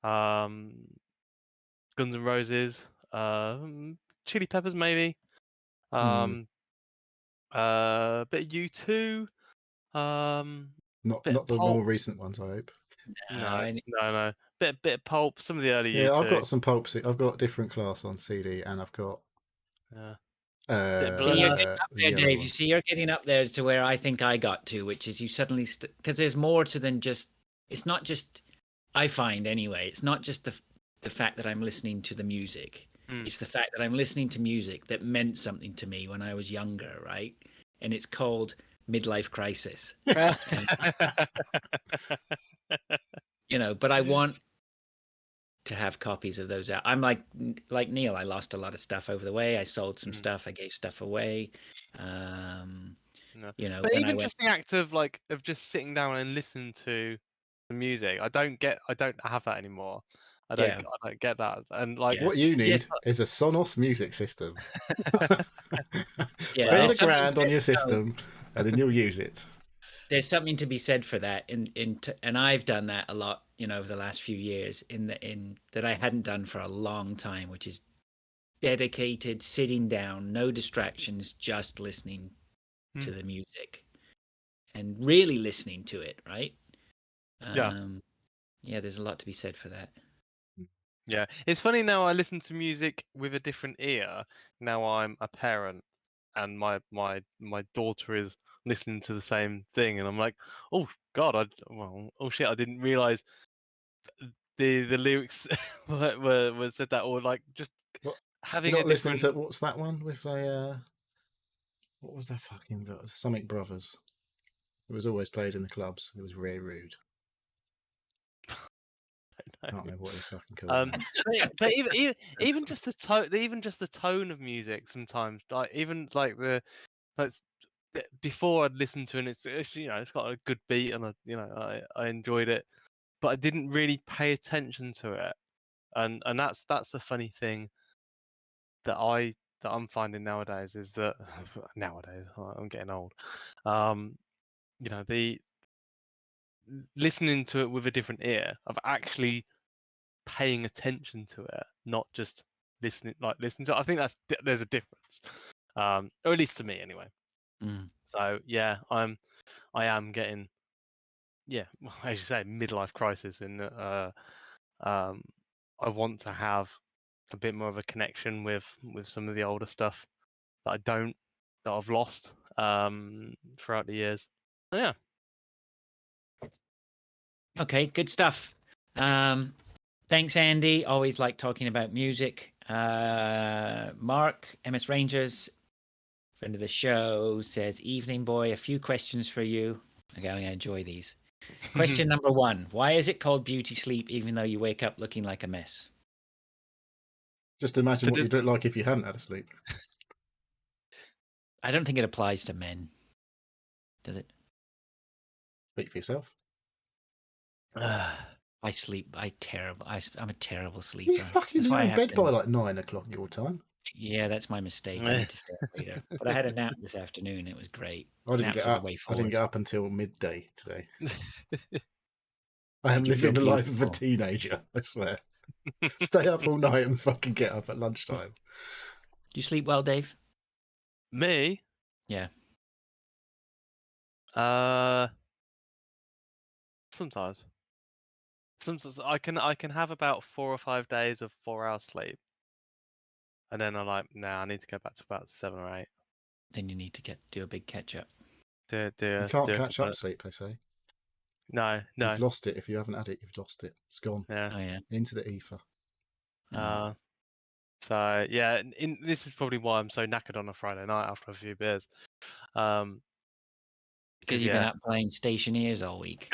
Guns N' Roses, Chili Peppers, maybe. Bit of U2. Not the more recent ones, I hope. No. Bit of Pulp. Some of the early U2. Yeah, I've got some Pulp. I've got Different Class on CD, and I've got. See, you're getting up there, Dave. You see, you're getting up there to where I think I got to, which is you suddenly because there's more to than just. It's not just. I find anyway. It's not just the fact that I'm listening to the music. Mm. It's the fact that I'm listening to music that meant something to me when I was younger, right? And it's called Midlife Crisis. But I want to have copies of those out. I'm like Neil. I lost a lot of stuff over the way. I sold some stuff. I gave stuff away. No. But But when I even went, just the act of just sitting down and listening to the music, I don't have that anymore. I yeah, don't get that. And Yeah. What you yes, need is a Sonos music system. Yeah, Spend there's a something grand on to- your system, and then you'll use it. there's something to be said for that. And I've done that a lot, over the last few years in that I hadn't done for a long time, which is dedicated sitting down, no distractions, just listening to the music and really listening to it, right? Yeah. Yeah, there's a lot to be said for that. Yeah, it's funny now. I listen to music with a different ear. Now I'm a parent, and my daughter is listening to the same thing, and I'm like, oh God, oh shit, I didn't realize the lyrics were said that, or like just What? having You're a not listening different. to what's that one with a what was that fucking Summit Brothers? It was always played in the clubs. It was very rude. I can't remember what it was fucking called. But even just the tone, the tone of music sometimes, like even like before I'd listen to it, and it's got a good beat, and I enjoyed it, but I didn't really pay attention to it, and that's the funny thing that I'm finding nowadays is that nowadays I'm getting old, the listening to it with a different ear of actually paying attention to it, not just listening to it. I think there's a difference, or at least to me anyway. So yeah, I am getting, as you say, midlife crisis, and I want to have a bit more of a connection with some of the older stuff that I've lost throughout the years. So, yeah. Okay, good stuff. Thanks, Andy. Always like talking about music. Mark, MS Rangers, friend of the show, says, "Evening, boy. A few questions for you." Okay, I'm gonna enjoy these. Question number 1: Why is it called beauty sleep, even though you wake up looking like a mess? Just imagine what you'd look like if you hadn't had a sleep. I don't think it applies to men, does it? Speak for yourself. I sleep. I'm a terrible sleeper. You fucking That's why you're I in have bed to- by like 9 o'clock your time. Yeah, that's my mistake. I need to stay up later. But I had a nap this afternoon. It was great. I didn't Naps get are the up. way I forward. didn't get up until midday today. I am You're living the life of a beautiful. teenager. I swear. Stay up all night and fucking get up at lunchtime. Do you sleep well, Dave? Me? Yeah. Sometimes. Sometimes I can have about 4 or 5 days of 4 hours sleep, and then I'm like, nah, I need to go back to about 7 or 8. Then you need to do a big catch up. You can't catch up sleep, they say. No. You've lost it. If you haven't had it, you've lost it. It's gone. Yeah. Oh yeah. Into the ether. So yeah, this is probably why I'm so knackered on a Friday night after a few beers. Because you've been up playing Stationeers all week.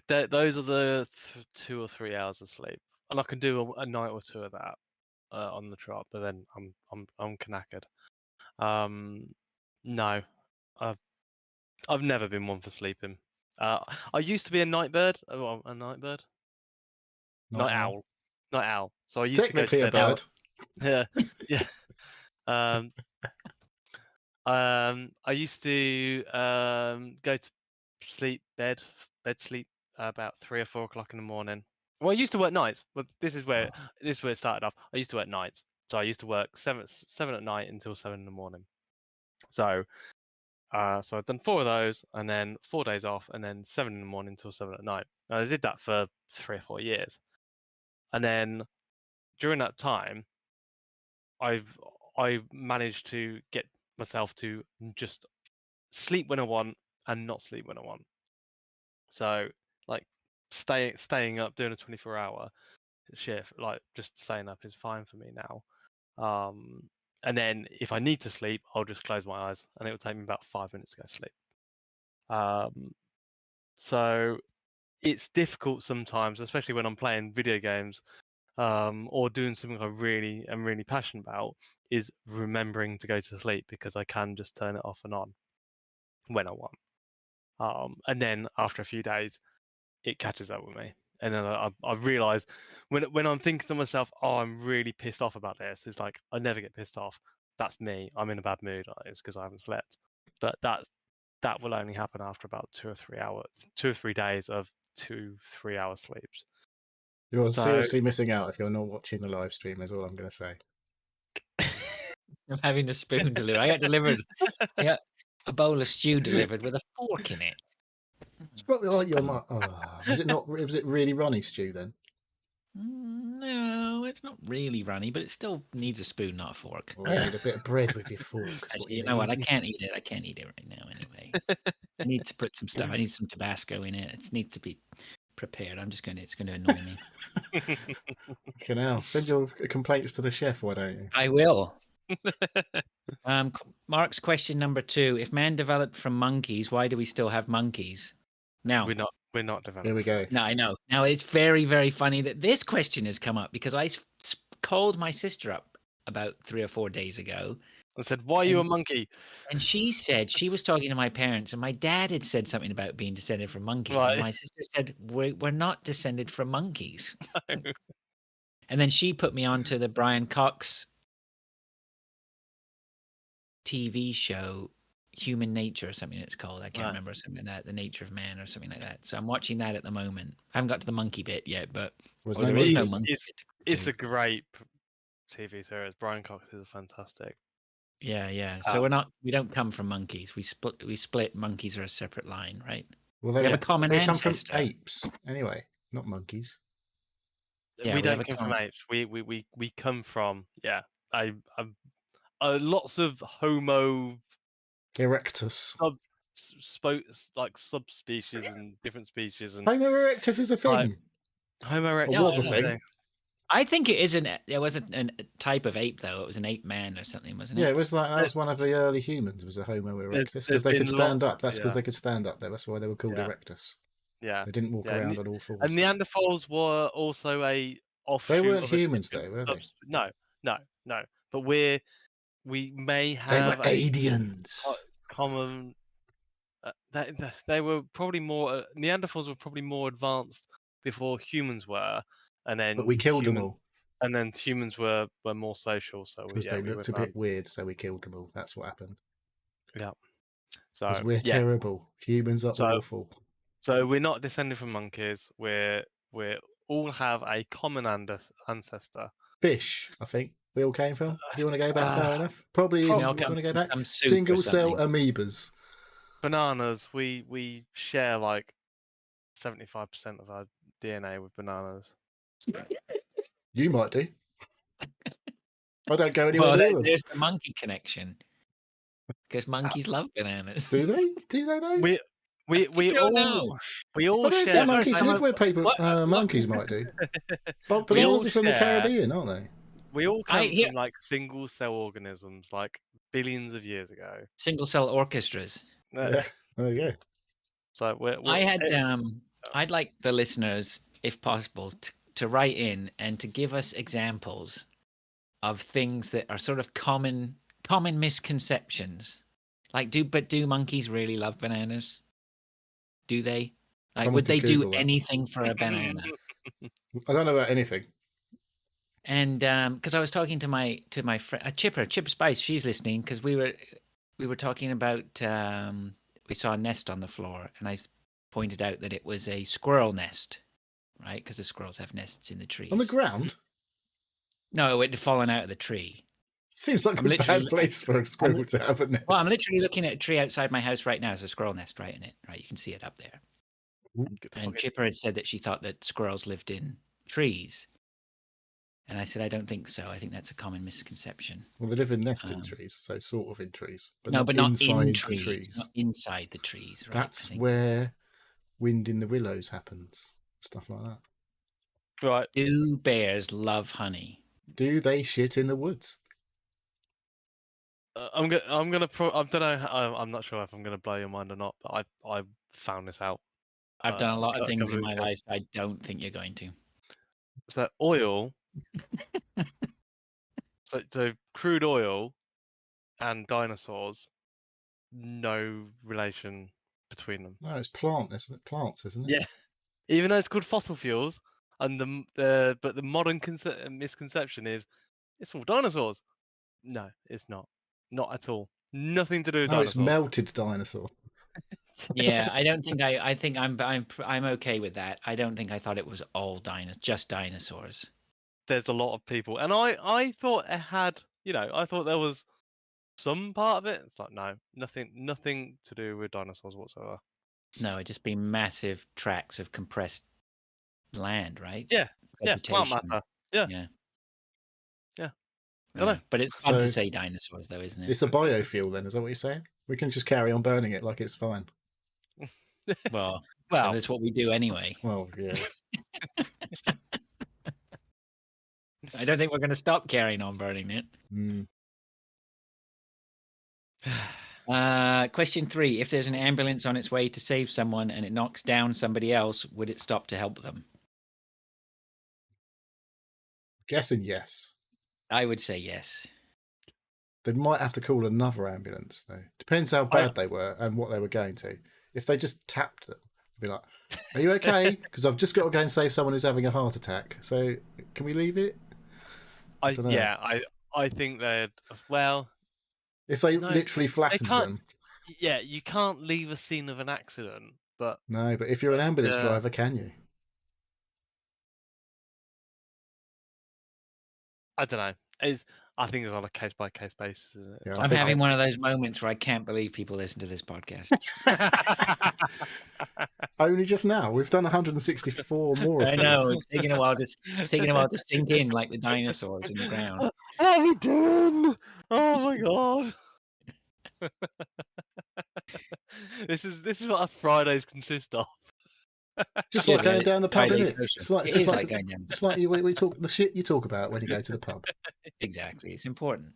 Those are the 2 or 3 hours of sleep, and I can do a night or two of that on the trot. But then I'm knackered. No, I've never been one for sleeping. I used to be a night bird. Oh, a night bird, night owl. So I used Technically to a go to bird. bed. Yeah. I used to go to bed sleep about 3 or 4 o'clock in the morning. Well, I used to work nights, but this is where it started off. I used to work nights, so I used to work seven at night until 7 in the morning. So, so I've done 4 of those, and then 4 days off, and then 7 in the morning until 7 at night. And I did that for 3 or 4 years, and then during that time, I managed to get myself to just sleep when I want and not sleep when I want. So like staying up doing a 24-hour, shift, like just staying up is fine for me now. And then if I need to sleep, I'll just close my eyes, and it will take me about 5 minutes to go to sleep. So it's difficult sometimes, especially when I'm playing video games, or doing something I really am really passionate about, is remembering to go to sleep, because I can just turn it off and on when I want. And then after a few days, it catches up with me, and then I've realised when I'm thinking to myself, oh, I'm really pissed off about this, it's like I never get pissed off. That's me. I'm in a bad mood. It's because I haven't slept. But that will only happen after about 2 or 3 hours, 2 or 3 days of 2-3 hour sleeps. You're So- seriously missing out if you're not watching the live stream, is all I'm going to say. I'm having a spoon delivered. I got a bowl of stew delivered with a fork in it. It's probably like your Spoon. was it not? Was it really runny stew then? No, it's not really runny, but it still needs a spoon, not a fork. Or you need a bit of bread with your fork. is what Actually, you know what? I need. can't eat it. I can't eat it right now anyway. I need to put some stuff. I need some Tabasco in it. It needs to be prepared. It's going to annoy me. Okay, now send your complaints to the chef. Why don't you? I will. Mark's question number 2: if man developed from monkeys, why do we still have monkeys? Now, we're not developing. Here we go. no, I know. Now it's very, very funny that this question has come up because I called my sister up about 3 or 4 days ago, I said, why are you a monkey? and she said she was talking to my parents, and my dad had said something about being descended from monkeys, Right. and my sister said we're not descended from monkeys. And then she put me on to the Brian Cox TV show, Human Nature or something it's called. I can't Right. remember, something like that, The Nature of Man or something like that. So I'm watching that at the moment. I haven't got to the monkey bit yet, but Was or no there is no monkeys? monkey It's- bit to It's do. a great TV series. Brian Cox is fantastic. Yeah. So we don't come from monkeys. We split. Monkeys are a separate line, right? Well, We have a common they come from ancestor. apes anyway, not monkeys. Yeah, we we don't have a come from common- apes. We come from lots of Homo Erectus. like subspecies and different species, and Homo erectus is a thing. Homo erectus It was a is thing. I think it is it wasn't a type of ape though. It was an ape man or something, wasn't it? Yeah, it was like that was one of the early humans. Was a Homo erectus there's because they been could stand lots- up. That's because yeah. they could stand up there. That's why they were called Yeah. erectus. Yeah, They didn't walk Yeah, around on all fours. and Neanderthals were also a offshoot. They weren't of a humans, different though, were they? No. But we may They have were aliens. common. They were probably more. Neanderthals were probably more advanced before humans were, and then But we killed them all And then humans were more social, so because they looked a bit weird, so we killed them all. That's what happened. Yeah. Because So we're terrible. Humans are awful. So we're not descended from monkeys. We all have a common ancestor. Fish, I think we all came from. Do you want to go back far enough? Probably We even all want come to go back. from soup or Single cell something. amoebas. Bananas. We share like 75% of our DNA with bananas. You might do. I don't go anywhere Well, near them. there's the monkey connection. Because monkeys love bananas. Do they? Do they know? We don't all know. we all I don't share. think monkeys some live of- where people. what- Monkeys might do. But We all bananas are from the share- Caribbean, aren't they? We all come hear- from like single cell organisms, like billions of years ago. Single cell orchestras. Yeah. There you go. So I'd like the listeners, if possible, to write in and to give us examples of things that are sort of common misconceptions. Like, do monkeys really love bananas? Do they? Like, Someone would they could do Google that. anything for a banana? I don't know about anything. And because I was talking to my friend Chip Spice, she's listening because we were talking about we saw a nest on the floor, and I pointed out that it was a squirrel nest, right? Because the squirrels have nests in the trees. On the ground? No, it had fallen out of the tree. Seems like I'm a bad literally- place for a squirrel to have a nest. Well, I'm literally looking at a tree outside my house right now. There's a squirrel nest right in it. Right, you can see it up there. And Chipper had said that she thought that squirrels lived in trees. And I said, I don't think so. I think that's a common misconception. Well, they live in nesting trees, so sort of in trees. But But not inside in the trees. Not inside the trees, right? That's where wind in the willows happens. Stuff like that. Right. Do bears love honey? Do they shit in the woods? I'm gonna. I don't know. I'm not sure if I'm gonna blow your mind or not, but I found this out. I've done a lot a of things couple in of my weeks ago. life I don't think you're going to. So oil. So crude oil and dinosaurs, no relation between them. No, it's plants, isn't it? Yeah. Even though it's called fossil fuels, and but the modern misconception is it's all dinosaurs. No, it's not. Not at all. Nothing to do with No, it's dinosaurs. melted dinosaur. Yeah, I don't think I think I'm okay with that. I don't think I thought it was all just dinosaurs. There's a lot of people, and I thought it had. I thought there was some part of it. It's like no, nothing to do with dinosaurs whatsoever. No, it'd just be massive tracts of compressed land, right? Yeah, yeah, plant Vegetation. matter. Yeah, Yeah. yeah. Yeah. Dunno. But it's fun to So- say dinosaurs, though, isn't it? It's a biofuel, then. Is that what you're saying? We can just carry on burning it like it's fine. Well, Well, that's what we do anyway. Well, yeah. I don't think we're going to stop carrying on burning it. Mm. Question 3. If there's an ambulance on its way to save someone and it knocks down somebody else, would it stop to help them? Guessing yes. I would say yes. They might have to call another ambulance, though. Depends how bad they were and what they were going to. If they just tapped them, be like, "Are you okay? Because I've just got to go and save someone who's having a heart attack. So can we leave it?" dunno. I think they'd. Well, If they No, literally flattened can't- them, yeah, you can't leave a scene of an accident, but no. But if you're an ambulance Yeah. driver, can you? I don't know. I think it's on a case by case basis. Isn't it? Yeah, I I'm think having one of those moments where I can't believe people listen to this podcast. Only just now. We've done 164 more. Of I know these. it's taking a while to sink in, like the dinosaurs in the ground. What are we doing? Oh my god! This is what our Fridays consist of. Just Yeah, like going it's down the pub, Friday isn't it? social. It's It is like, like going down. it's like we talk the shit you talk about when you go to the pub. Exactly, it's important.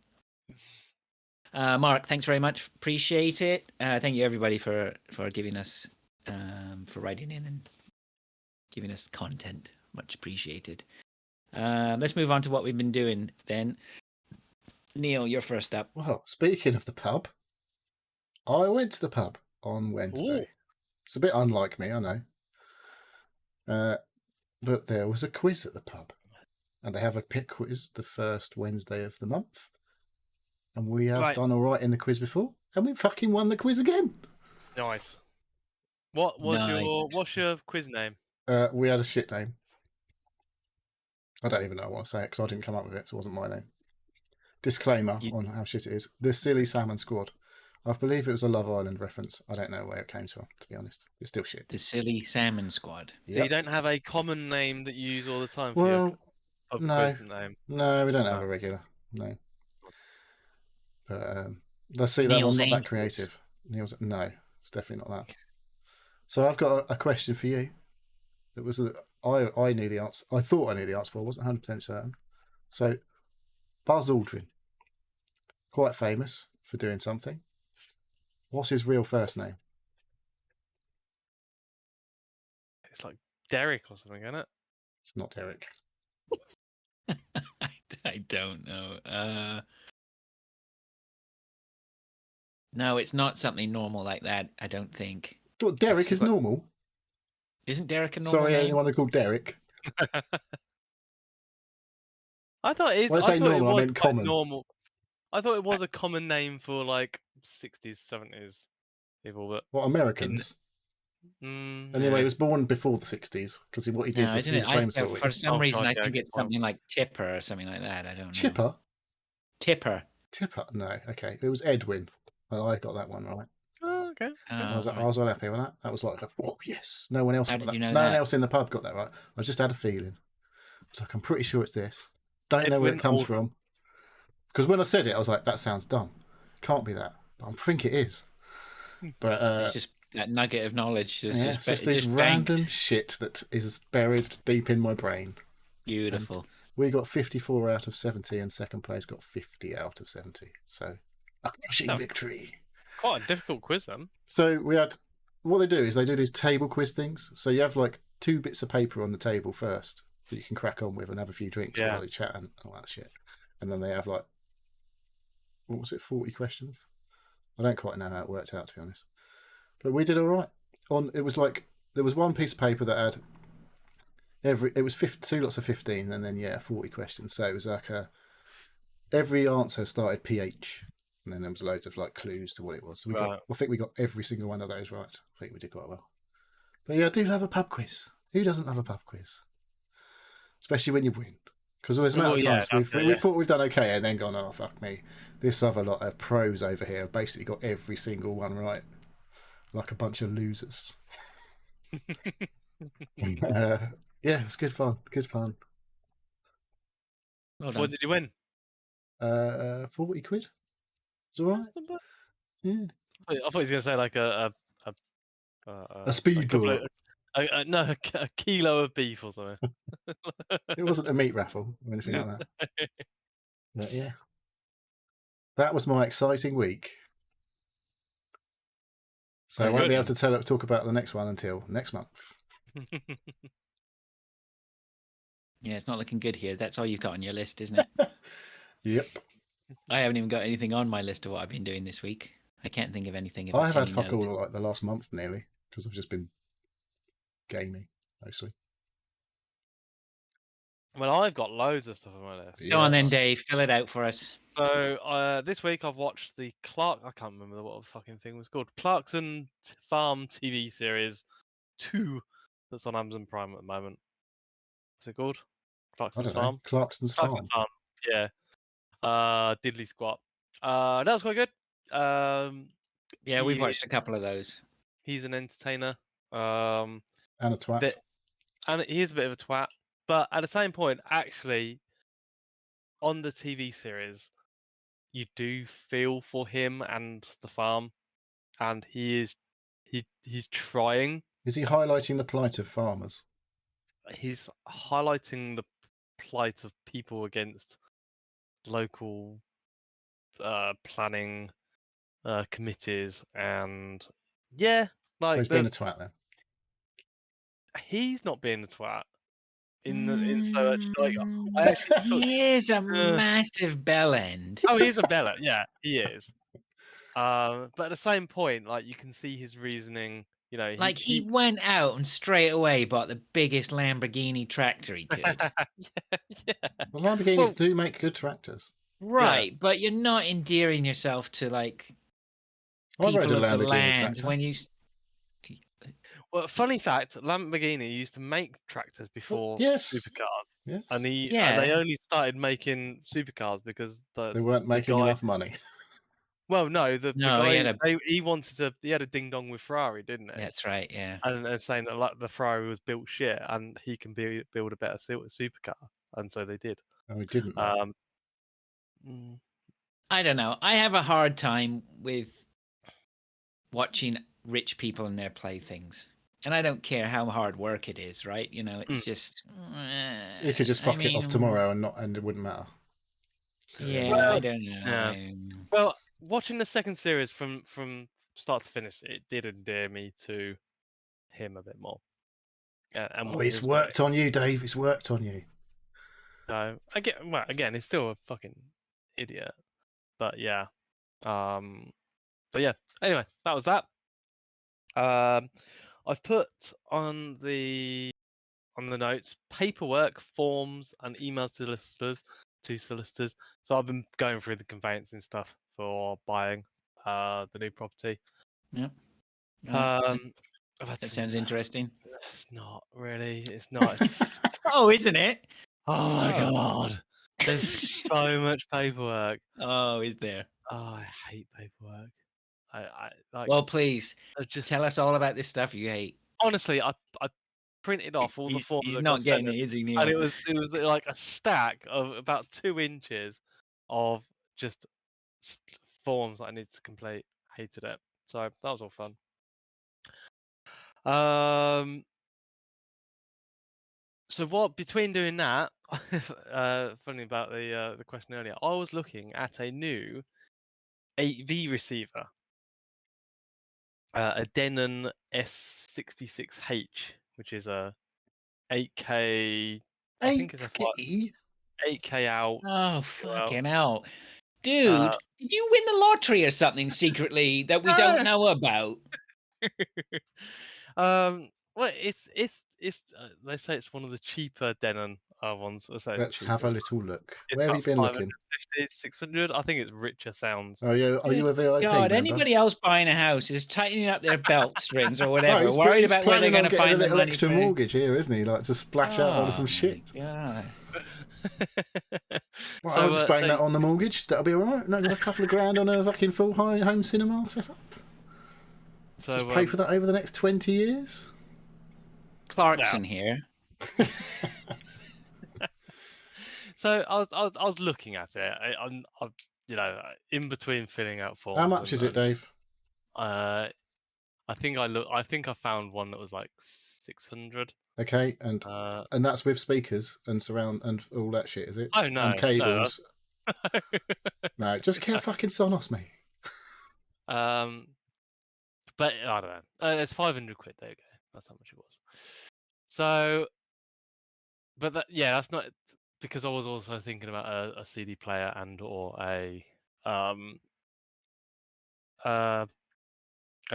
Mark, thanks very much. Appreciate it. Thank you everybody for giving us for writing in and giving us content. Much appreciated. Let's move on to what we've been doing then. Neil, you're first up. Well, speaking of the pub, I went to the pub on Wednesday. Ooh. It's a bit unlike me, I know. But there was a quiz at the pub. And they have a pit quiz the first Wednesday of the month. And we have Right. done all right in the quiz before. And we fucking won the quiz again. Nice. What's Nice. your quiz name? We had a shit name. I don't even know what to say it because I didn't come up with it, so it wasn't my name. Disclaimer on how shit it is. The Silly Salmon Squad. I believe it was a Love Island reference. I don't know where it came from, to be honest. It's still shit. The Silly Salmon Squad. So Yep. you don't have a common name that you use all the time for your Well, pub no. quiz name. no, we don't have No. a regular. No. But let's see that Neil's one's not that Angels. creative. Neil's no, it's definitely not that. So I've got a question for you. That was I knew the answer. I thought I knew the answer, but I wasn't 100% certain. So Buzz Aldrin, quite famous for doing something. What's his real first name? It's like Derek or something, isn't it? It's not Derek. I don't know. No, it's not something normal like that. I don't think. What, Derek is But- normal. Isn't Derek a normal Sorry, name? anyone called Derek. I thought it's. When I I say thought it normal, I was meant quite common. normal. I thought it was a common name for like 60s, 70s people, but What, Americans? Anyway, yeah. he was born before the 60s because what he did No, was isn't he it? was famous for For it. some Oh, reason, God, I yeah, think good it's point. something like Tipper or something like that. I don't know. Chipper? Tipper. Tipper? No, okay. It was Edwin. Well, I got that one right. Oh, okay. I was right. all happy with that. That was like, oh yes, no one else How got did that. you know No one that? else in the pub got that right. I just had a feeling. I was like, I'm pretty sure it's this. Don't know where it Edwin comes Aldrin. from. Because when I said it, I was like, that sounds dumb. Can't be that. But I think it is. But It's just that nugget of knowledge. It's yeah, just, it's just it this just random banked. shit that is buried deep in my brain. Beautiful. We got 54 out of 70, and second place got 50 out of 70. So a crushing Oh. victory. Quite a difficult quiz then. So we had, what they do is they do these table quiz things. So you have like 2 bits of paper on the table first that you can crack on with and have a few drinks while you chat and all that shit. And then they have like, what was it, 40 questions? I don't quite know how it worked out, to be honest. But we did all right. It was like, there was one piece of paper that had it was 2 lots of 15 and then 40 questions. So it was like every answer started PH, and then there was loads of like clues to what it was. So I think we got every single one of those right. I think we did quite well. But yeah, I do love a pub quiz. Who doesn't love a pub quiz? Especially when you win. Because there's amount of times we thought we've done okay and then gone, oh fuck me, this other lot of pros over here have basically got every single one right, like a bunch of losers. Yeah, it was good fun. Good fun. Well done. What did you win? 40 quid. It's all right. Yeah. I thought he was going to say like a speedball. No, a kilo of beef or something. It wasn't a meat raffle or anything like that. But yeah, that was my exciting week. So I won't be able to talk about the next one until next month. Yeah, it's not looking good here. That's all you've got on your list, isn't it? Yep. I haven't even got anything on my list of what I've been doing this week. I can't think of anything. I have had fuck all like the last month nearly because I've just been gaming mostly. Well, I've got loads of stuff on my list. Go on then, Dave. Fill it out for us. So this week I've watched the I can't remember what the fucking thing was called. Clarkson Farm TV series 2 that's on Amazon Prime at the moment. What's it called? Clarkson's Farm. Clarkson's Farm. Yeah. Diddly squat. That was quite good. Yeah, we've watched a couple of those. He's an entertainer. And a twat. And he is a bit of a twat. But at the same point, actually, on the TV series, you do feel for him and the farm, and he's trying. Is he highlighting the plight of farmers? He's highlighting the plight of people against local planning committees, and so he's being a twat then. He's not being a twat. So actually, He is a massive bell end. Oh, he's a bella. Yeah, he is. But at the same point, like you can see his reasoning. He went out and straight away bought the biggest Lamborghini tractor he could. yeah. Well, Lamborghinis do make good tractors, right? Yeah. But you're not endearing yourself to like people of the land tractor. When you. Well, funny fact, Lamborghini used to make tractors before supercars. Yes. And they only started making supercars because they weren't making enough money. Well, no, the guy he had a ding dong with Ferrari, didn't he? That's right, yeah. And saying that the Ferrari was built shit and he can build a better supercar, and so they did. Oh, he didn't. I don't know. I have a hard time with watching rich people in their playthings. And I don't care how hard work it is, right? It's just... you could just fuck it off tomorrow and it wouldn't matter. Yeah, well, I don't know. Yeah. Well, watching the second series from start to finish, it did endear me to him a bit more. It's worked on you, Dave. It's worked on you. So, again, he's still a fucking idiot. But yeah. Anyway, that was that. I've put on the notes paperwork, forms, and emails to solicitors. So I've been going through the conveyancing stuff for buying the new property. Yep. That sounds interesting. It's not really. It's not. Oh, isn't it? Oh my god! There's so much paperwork. Oh, is there? Oh, I hate paperwork. Well, please tell us all about this stuff you hate. Honestly, I printed off all the forms. He's not getting it, is he, Neil? And it was like a stack of about 2 inches of just forms that I needed to complete. Hated it. So that was all fun. So between doing that, funny about the question earlier. I was looking at a new 8V receiver, a Denon S66H, which is a 8K. I think it's a 8K? 8K out. Oh, fucking hell. Uh, Dude, did you win the lottery or something secretly that we don't know about? Well, it's they say it's one of the cheaper Denon ones. I say Let's have a little look. It's Where have you got been looking? 550, 600. I think it's richer sounds. Are you a VIP God, member? anybody else buying a house is tightening up their belt strings or No, whatever, he's worried he's about where they're planning going on to getting a find the little money extra for. mortgage here, isn't he? Like to splash out on some Oh, shit. God. Well, I'll just bang that on the mortgage. That'll be all right. No, a couple of grand on a fucking full home cinema setup. So Just pay for that over the next 20 years. Clarkson here. So I was looking at it. I'm in between filling out forms. How much is it, Dave? I think I found one that was like 600. Okay, and that's with speakers and surround and all that shit, is it? Oh no, and cables. No, just get fucking Sonos, mate. But I don't know. It's 500 quid. There you go. That's how much it was. So, but that's not because I was also thinking about a CD player and or a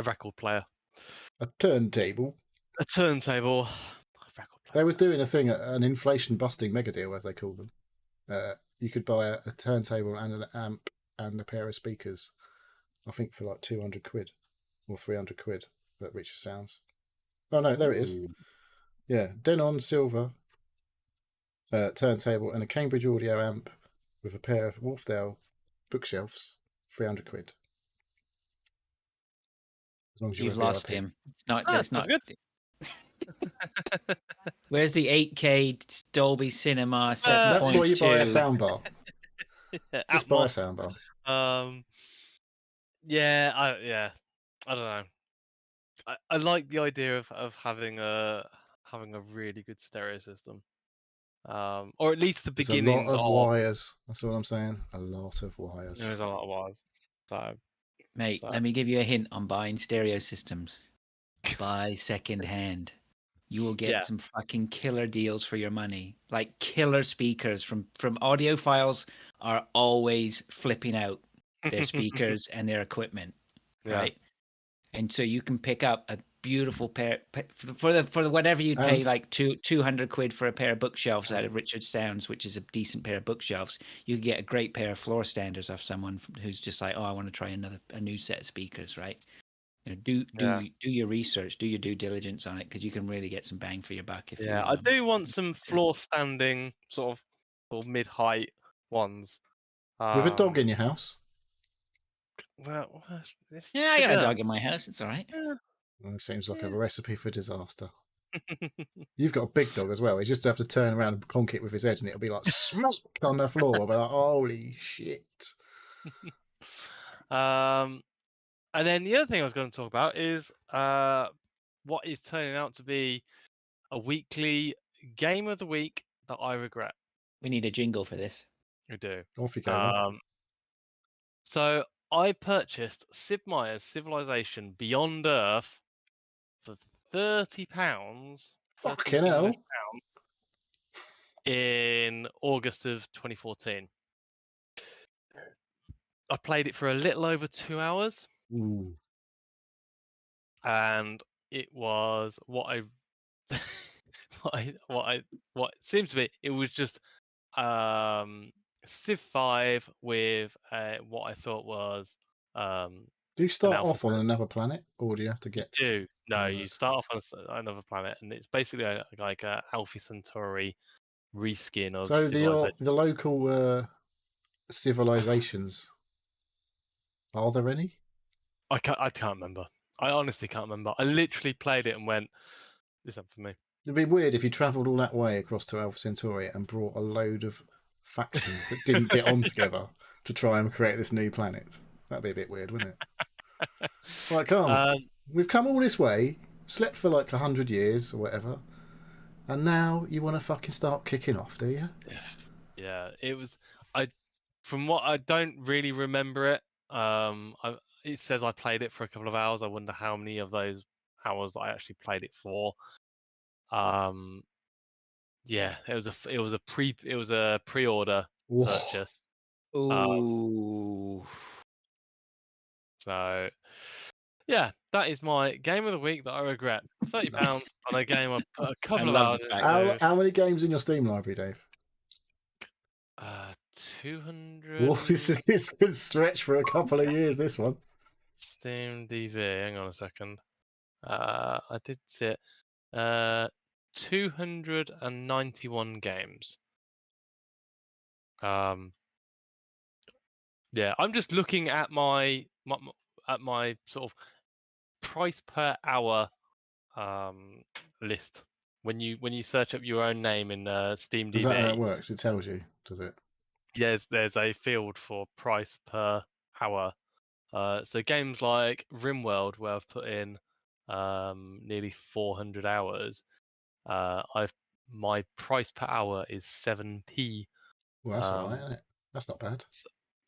record player, A turntable. a turntable, a record player. They was doing a thing, an inflation busting mega deal, as they call them. You could buy a turntable and an amp and a pair of speakers, I think for like 200 quid or 300 quid at Richer Sounds. Oh no, there it is. Yeah, Denon silver turntable and a Cambridge audio amp with a pair of Wharfdale bookshelves, 300 quid. As long as You've lost him. It's not. That's not good. Where's the 8K Dolby Cinema 7.2? That's why you buy a soundbar. Just buy a Atmos. soundbar. I don't know. I like the idea of having a really good stereo system, or at least the There's beginnings a lot of wires. That's what I'm saying. A lot of wires. There's a lot of wires. So, Mate, let me give you a hint on buying stereo systems. Buy second hand. You will get some fucking killer deals for your money. Like killer speakers from audiophiles are always flipping out their speakers and their equipment, right? And so you can pick up a beautiful pair for the whatever you'd pay, like 200 quid for a pair of bookshelves out of Richard Sounds, which is a decent pair of bookshelves. You could get a great pair of floor standers off someone who's just like, oh, I want to try a new set of speakers, right? Do your research, do your due diligence on it, because you can really get some bang for your buck. I do want some floor standing sort of mid height ones with a dog in your house. Well, I got a dog in my house. It's all right. Well, it seems like a recipe for disaster. You've got a big dog as well. He just have to turn around and conk it with his head, and it'll be like smack on the floor. I'll be like, holy shit. And then the other thing I was going to talk about is what is turning out to be a weekly game of the week that I regret. We need a jingle for this. We do. Off you go. So I purchased Sid Meier's Civilization Beyond Earth for £30. Fucking hell. In August of 2014. I played it for a little over 2 hours. Ooh. And it was what seems to be, it was just Civ 5 with what I thought was do you start off on another planet, or do you have to get you start off on another planet, and it's basically like a Alpha Centauri reskin of so the local civilizations, are there any? I can't remember. I honestly can't remember. I literally played it and went, this isn't for me. It'd be weird if you travelled all that way across to Alpha Centauri and brought a load of factions that didn't get on together to try and create this new planet. That'd be a bit weird, wouldn't it? Right, come on. We've come all this way, slept for like 100 years or whatever, And now you want to fucking start kicking off, do you? Yeah, it was. From what I don't really remember it. It says I played it for a couple of hours. I wonder how many of those hours I actually played it for. Yeah, it was a pre-order Whoa. purchase. Ooh. So, yeah, that is my game of the week that I regret. £30 Nice. on a game I put a couple of love hours the fact- into. How many games in your Steam library, Dave? 200. Whoa, this is a good stretch for a couple of years, this one. Steam DV. Hang on a second. I did sit 291 games. Yeah, I'm just looking at my sort of price per hour list. When you search up your own name in Steam Is that how it DB, works? It tells you, does it? there's a field for price per hour. So games like RimWorld, where I've put in nearly 400 hours, my price per hour is 7p. Well, that's all right, isn't it? That's not bad.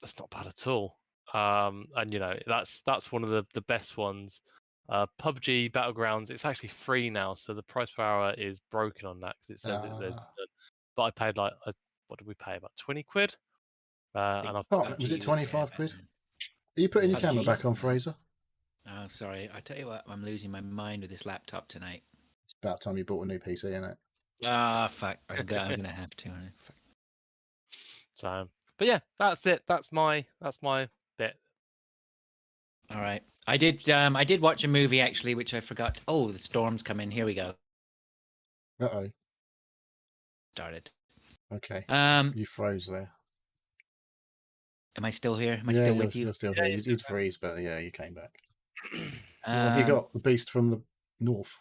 That's not bad at all. And that's one of the best ones. PUBG Battlegrounds, it's actually free now, so the price per hour is broken on that because it says but I paid what did we pay? About 20 quid. And I've Oh, was it 25 quid? Are you putting your camera PUBG's back on, nice. Fraser? Oh, sorry. I tell you what, I'm losing my mind with this laptop tonight. It's about time you bought a new PC, isn't it? Ah, fuck. I'm gonna have to. Fuck. So, but yeah, that's it. That's my bit. All right. I did watch a movie actually, which I forgot. Oh, the storm's coming. Here we go. Uh-oh. Started. Okay. Am You froze there. I still here? Am I still with you? You're still Yeah, here. you're You'd freeze, but yeah, you came back. Have you Um, got the beast from the north?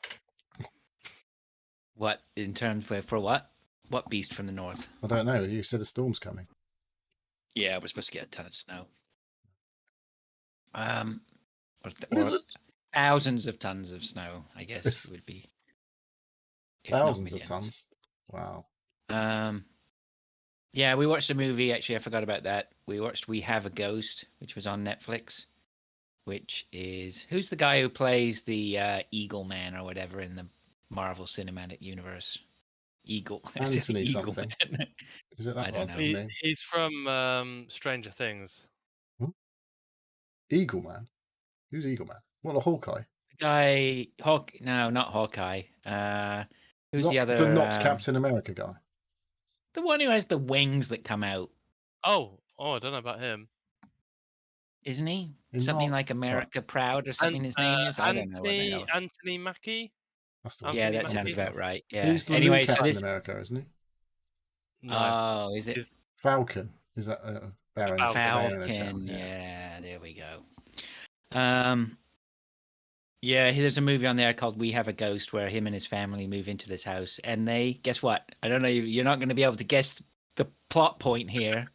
What in terms for what? What beast from the north? I don't know. You said a storm's coming. Yeah, we're supposed to get a ton of snow. Or Blizzard. thousands of tons of snow, I guess This- it would be. If not Thousands of millions. tons. Wow. Yeah, we watched a movie. Actually, I forgot about that. We watched We Have a Ghost, which was on Netflix. Which is who's the guy who plays the Eagle Man or whatever in the Marvel Cinematic Universe? Eagle. Anthony Eagle something. Man. Is it that I don't one? know. He's from Stranger Things. Eagle Man? Who's Eagle Man? What, a Hawkeye? Guy No, not Hawkeye. Who's the other? The not Captain America guy. The one who has the wings that come out, Oh, I don't know about him. isn't he? He's Something not- like America Proud or something. His name is. I don't know what the hell. Anthony Mackie. That's the one. Yeah, Anthony that sounds Mackie. about right. Yeah. He's the Anyway, new so Captain this. America, isn't he? No, Oh, is it? He's- Falcon. Is that Baron? Falcon. Yeah, there we go. Yeah, there's a movie on there called We Have a Ghost where him and his family move into this house, and they guess what? I don't know. You're not going to be able to guess the plot point here.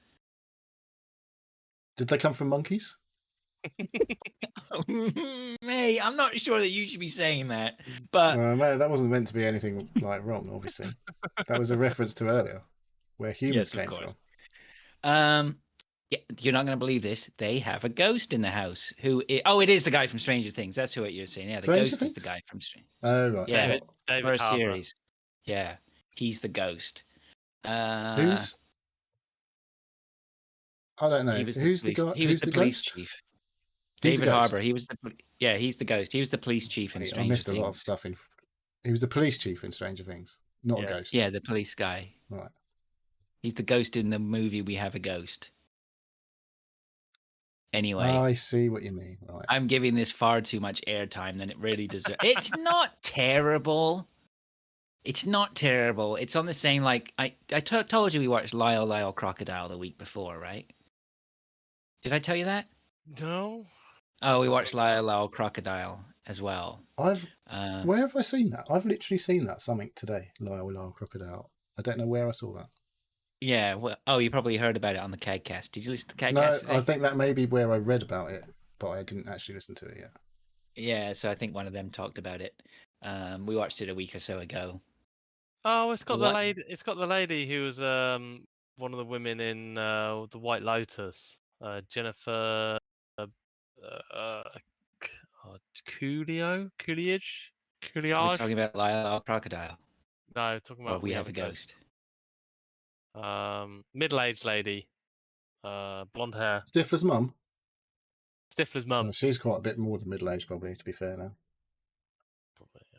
Did they come from monkeys? Hey, I'm not sure that you should be saying that, but No, that wasn't meant to be anything like wrong. Obviously, that was a reference to earlier, where humans Yes, of came course. from. Yeah, you're not going to believe this. They have a ghost in the house. Oh, it is the guy from Stranger Things. That's who you're saying. Yeah, the Stranger ghost is the Things? guy from Stranger. Oh right. Yeah, David first Harbour. series. Yeah, he's the ghost. Who's? I don't know. He was Who's the police- guy? He was Who's the the police ghost? chief. He's the David ghost. Harbour. He's the ghost. He was the police chief in I Stranger missed a Things. lot of stuff in. He was the police chief in Stranger Things, not Yes. a ghost. Yeah, the police guy. Right. He's the ghost in the movie We Have a Ghost. Anyway, I see what you mean. Right. I'm giving this far too much airtime than it really deserves. It's not terrible. It's not terrible. It's on the same like I told you we watched Lyle Crocodile the week before, right? Did I tell you that? No. Oh, we watched Lyle Crocodile as well. Where have I seen that? I've literally seen that something today. Lyle Crocodile. I don't know where I saw that. Yeah. Well, oh, you probably heard about it on the CAGcast. Did you listen to the No, CAGcast? I think that may be where I read about it, but I didn't actually listen to it yet. Yeah, so I think one of them talked about it. We watched it a week or so ago. Oh, it's got the What? lady. It's got the lady who was one of the women in the White Lotus. Jennifer. Uh, Coolidge. Are we talking about Lyle Crocodile? No, talking Or about We Have a Ghost? Middle-aged lady. Blonde hair. Stifler's mum. Stifler's mum. Oh, she's quite a bit more than middle aged, probably. To be fair, now. Probably, yeah.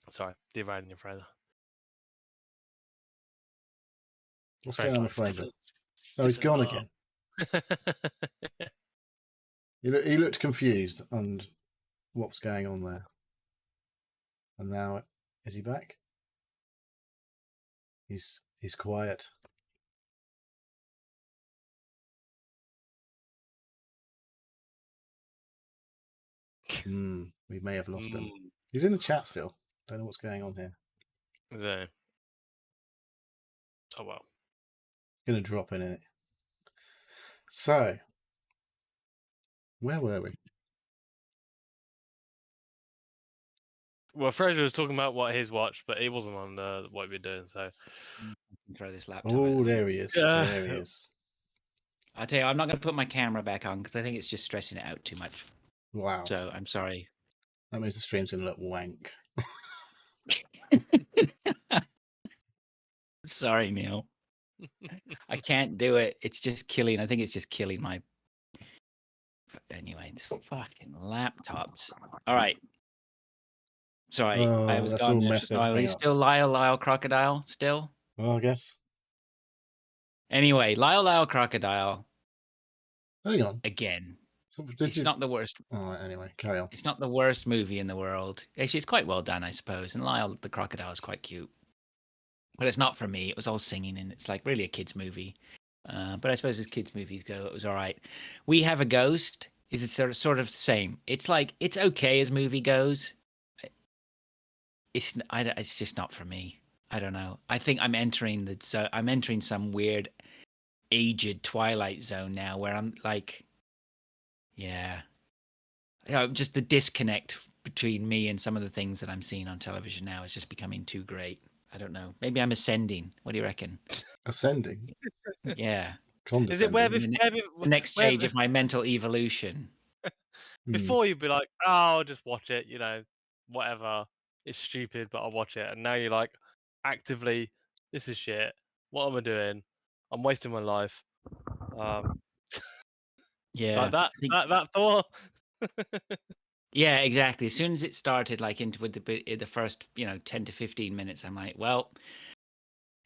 Sorry, derailing your Fraser. What's Very going on with sorry, Fraser? Oh, he's gone Stifler's again. He looked confused on what was going on there. And now, is he back? He's quiet. We may have lost him. He's in the chat still. Don't know what's going on here. So, oh well. Gonna drop in it. So, where were we? Well, Fraser was talking about what he's watched, but he wasn't on what we're doing. So, Throw this laptop. Oh, there he is. Yeah. There he is. I'll tell you, I'm not going to put my camera back on because I think it's just stressing it out too much. Wow. So I'm sorry. That means the stream's gonna look wank. Sorry, Neil. I can't do it. It's just killing. I think it's just killing my. Anyway, this fucking laptops. All right. Sorry, I was that's gone all there. messed Are everything you up. still Lyle Crocodile? Still? Well, I guess. Anyway, Lyle Crocodile Hang on. again. Did It's you? not the worst. All right. Anyway, carry on. It's not the worst movie in the world. Actually, it's quite well done, I suppose. And Lyle the Crocodile is quite cute. But it's not for me. It was all singing, and it's like really a kids' movie. But I suppose as kids' movies go, it was all right. We Have a Ghost is sort of the same. It's like it's okay as movie goes. It's just not for me. I don't know. I think I'm entering I'm entering some weird aged Twilight Zone now, where I'm like, yeah, just the disconnect between me and some of the things that I'm seeing on television now is just becoming too great. I don't know. Maybe I'm ascending. What do you reckon? Ascending. Yeah. is it where Condescending. The next stage of my mental evolution. before you'd be like, oh, I'll just watch it, whatever. It's stupid, but I'll watch it. And now you're like, actively, this is shit. What am I doing? I'm wasting my life. Yeah. Like that thought. Yeah, exactly. As soon as it started, like with the first, 10 to 15 minutes, I'm like, well,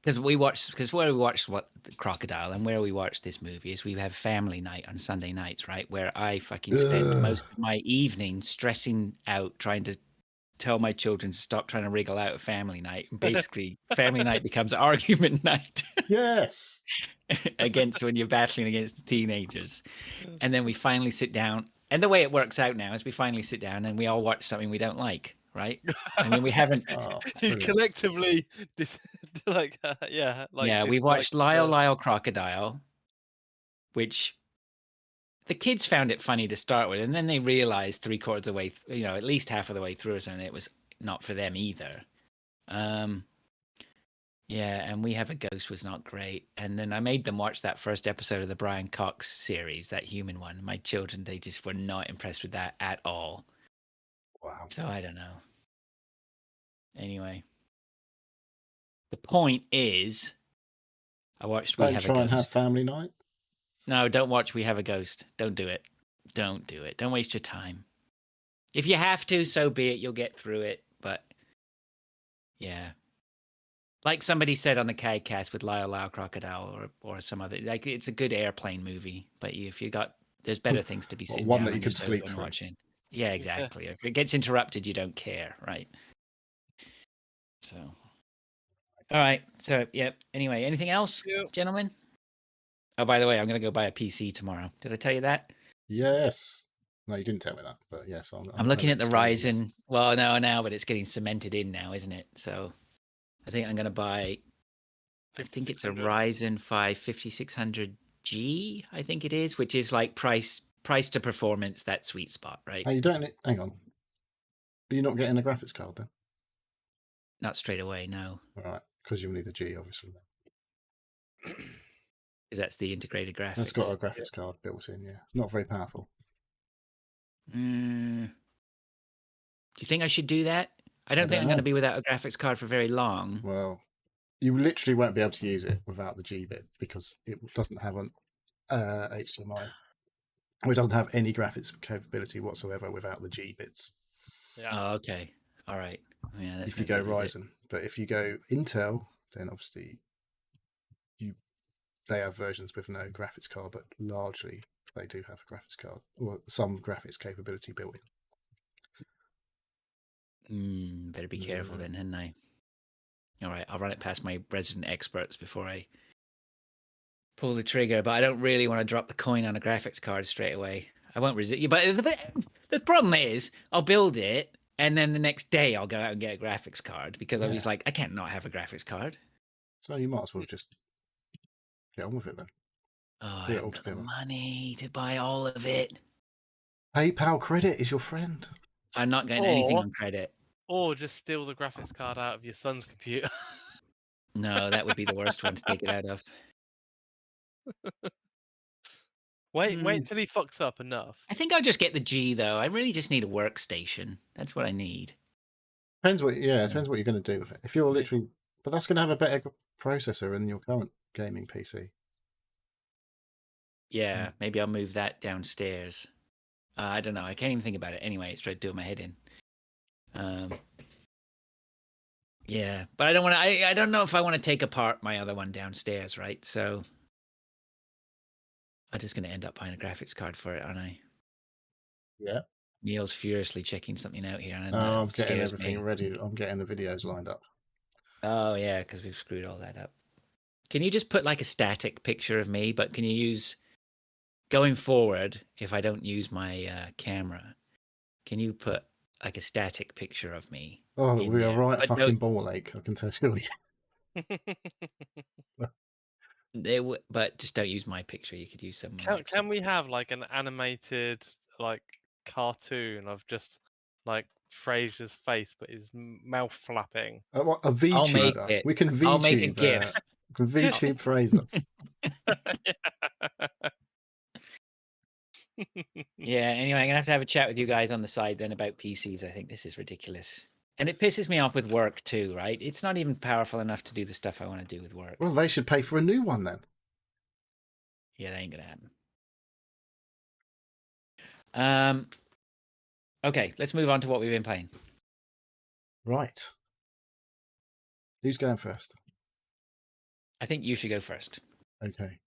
because where we watched the Crocodile and where we watched this movie is we have family night on Sunday nights, right? Where I fucking spend most of my evening stressing out trying to tell my children to stop trying to wriggle out of family night. And basically, family night becomes argument night. Yes. Against when you're battling against the teenagers. And then we finally sit down. And the way it works out now is we finally sit down and we all watch something we don't like, right? I mean, we haven't. You collectively, We watched Lyle Crocodile, which the kids found it funny to start with, and then they realized 3/4 of the way, at least half of the way through, and it was not for them either. Yeah, and We Have a Ghost was not great. And then I made them watch that first episode of the Brian Cox series, that human one. My children, they just were not impressed with that at all. Wow. So I don't know. Anyway. The point is, I watched We Have a Ghost. Don't try and have family night? No, don't watch We Have a Ghost. Don't do it. Don't do it. Don't waste your time. If you have to, so be it. You'll get through it. But, yeah. Like somebody said on the CADcast with Lyle Crocodile or some other, like it's a good airplane movie, but there's better things to be sitting one down that you on your could sofa sleep and through. watching. Yeah, exactly. If it gets interrupted, you don't care, right? So, all right. So, yeah. Anyway, anything else, gentlemen? Oh, by the way, I'm going to go buy a PC tomorrow. Did I tell you that? Yes. No, you didn't tell me that, but yes. I'm looking at the Ryzen. Well, no, now, but it's getting cemented in now, isn't it? So I think I'm going to buy, I think it's a Ryzen 5 5600G, I think it is, which is like price to performance, that sweet spot, right? Hey, you don't, hang on. Are you not getting a graphics card then? Not straight away, no, All right, because you'll need the G, obviously. Then. because that's the integrated graphics. That's got a graphics card built in, yeah. It's not very powerful. Do you think I should do that? I don't think I'm going to be without a graphics card for very long. Well, you literally won't be able to use it without the G bit because it doesn't have an HDMI. Or it doesn't have any graphics capability whatsoever without the G bits. Yeah. Oh, okay. All right. Yeah, that's If you no go good, is it? Ryzen, but if you go Intel, then obviously they have versions with no graphics card, but largely they do have a graphics card or some graphics capability built in. Better be careful then, hadn't I? All right, I'll run it past my resident experts before I pull the trigger. But I don't really want to drop the coin on a graphics card straight away. I won't resist you. But the problem is, I'll build it, and then the next day I'll go out and get a graphics card because I was like, I can't not have a graphics card. So you might as well just get on with it then. Oh, Do I it all haven't got the together. money to buy all of it. PayPal credit is your friend. I'm not getting anything Or- on credit. Or just steal the graphics card out of your son's computer. No, that would be the worst one to take it out of. Wait until he fucks up enough. I think I'll just get the G though. I really just need a workstation. That's what I need. Depends what you're going to do with it. If you're literally, but that's going to have a better processor than your current gaming PC. Yeah, maybe I'll move that downstairs. I don't know. I can't even think about it. Anyway, it's trying to do my head in. Yeah, but I don't want to. I don't know if I want to take apart my other one downstairs, right? So I'm just going to end up buying a graphics card for it, aren't I? Yeah. Neil's furiously checking something out here, and I'm that getting scares everything me. ready. I'm getting the videos lined up. Oh yeah, because we've screwed all that up. Can you just put like a static picture of me? But can you use going forward? If I don't use my camera, can you put like a static picture of me? Oh, in we are there? right But fucking ball ache. I can tell you. But just don't use my picture. You could use someone. Can we have like an animated like cartoon of just like Fraser's face, but his mouth flapping? A I'll make VTuber. it. We can VTube. I'll make a GIF. We can VTube Fraser. Yeah. Anyway, I'm gonna have a chat with you guys on the side then about PCs. I think this is ridiculous, and it pisses me off with work too. Right? It's not even powerful enough to do the stuff I want to do with work. Well, they should pay for a new one then. Yeah, that ain't gonna happen. Okay, let's move on to what we've been playing. Right. Who's going first? I think you should go first. Okay.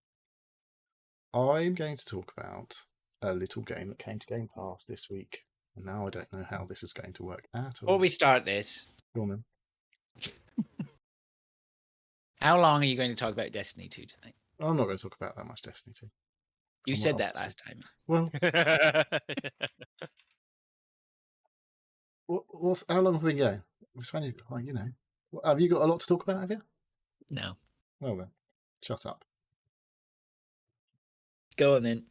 I'm going to talk about a little game that came to Game Pass this week. And now I don't know how this is going to work at all. Before we start this, Go on, then. how long are you going to talk about Destiny 2 tonight? I'm not going to talk about that much Destiny 2. You I'm said not that up to last time. Well, how long have we been going? Have you got a lot to talk about, have you? No. Well then, shut up. Go on then.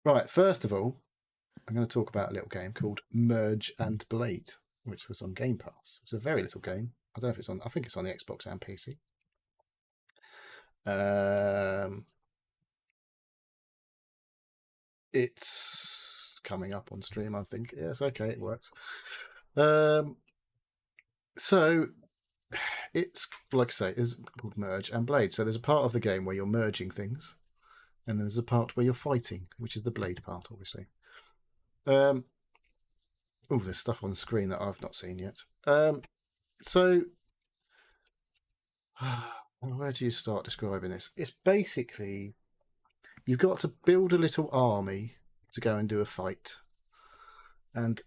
Right, first of all, I'm going to talk about a little game called Merge and Blade, which was on Game Pass. It's a very little game. I don't know if it's on. I think it's on the Xbox and PC. It's coming up on stream, I think. Yes, okay, it works. So it's like I say, it's called Merge and Blade. So there's a part of the game where you're merging things, and then there's a part where you're fighting, which is the Blade part, obviously. Oh, there's stuff on the screen that I've not seen yet. So where do you start describing this? It's basically you've got to build a little army to go and do a fight. And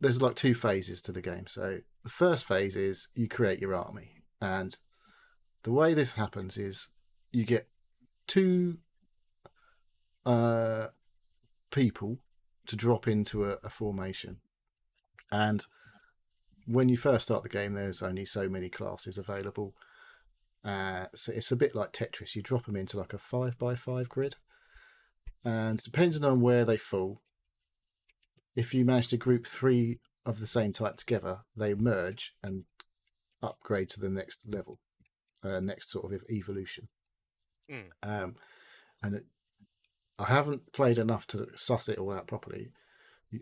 there's like two phases to the game. So the first phase is you create your army. And the way this happens is you get two people to drop into a formation. And when you first start the game, there's only so many classes available. So it's a bit like Tetris. You drop them into like a 5x5 grid. And depending on where they fall, if you manage to group 3 of the same type together, they merge and upgrade to the next level, next sort of evolution. Mm. I haven't played enough to suss it all out properly.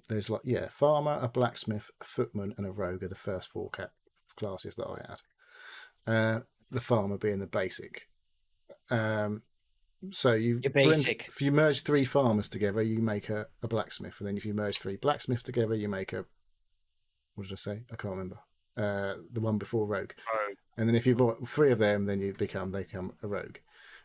There's farmer, a blacksmith, a footman, and a rogue are the first four classes that I had. The farmer being the basic. So Your basic. if you merge 3 farmers together, you make a blacksmith, and then if you merge 3 blacksmiths together, you make a, what did I say? I can't remember. The one before rogue. Oh. And then if you bought 3 of them, then they become a rogue.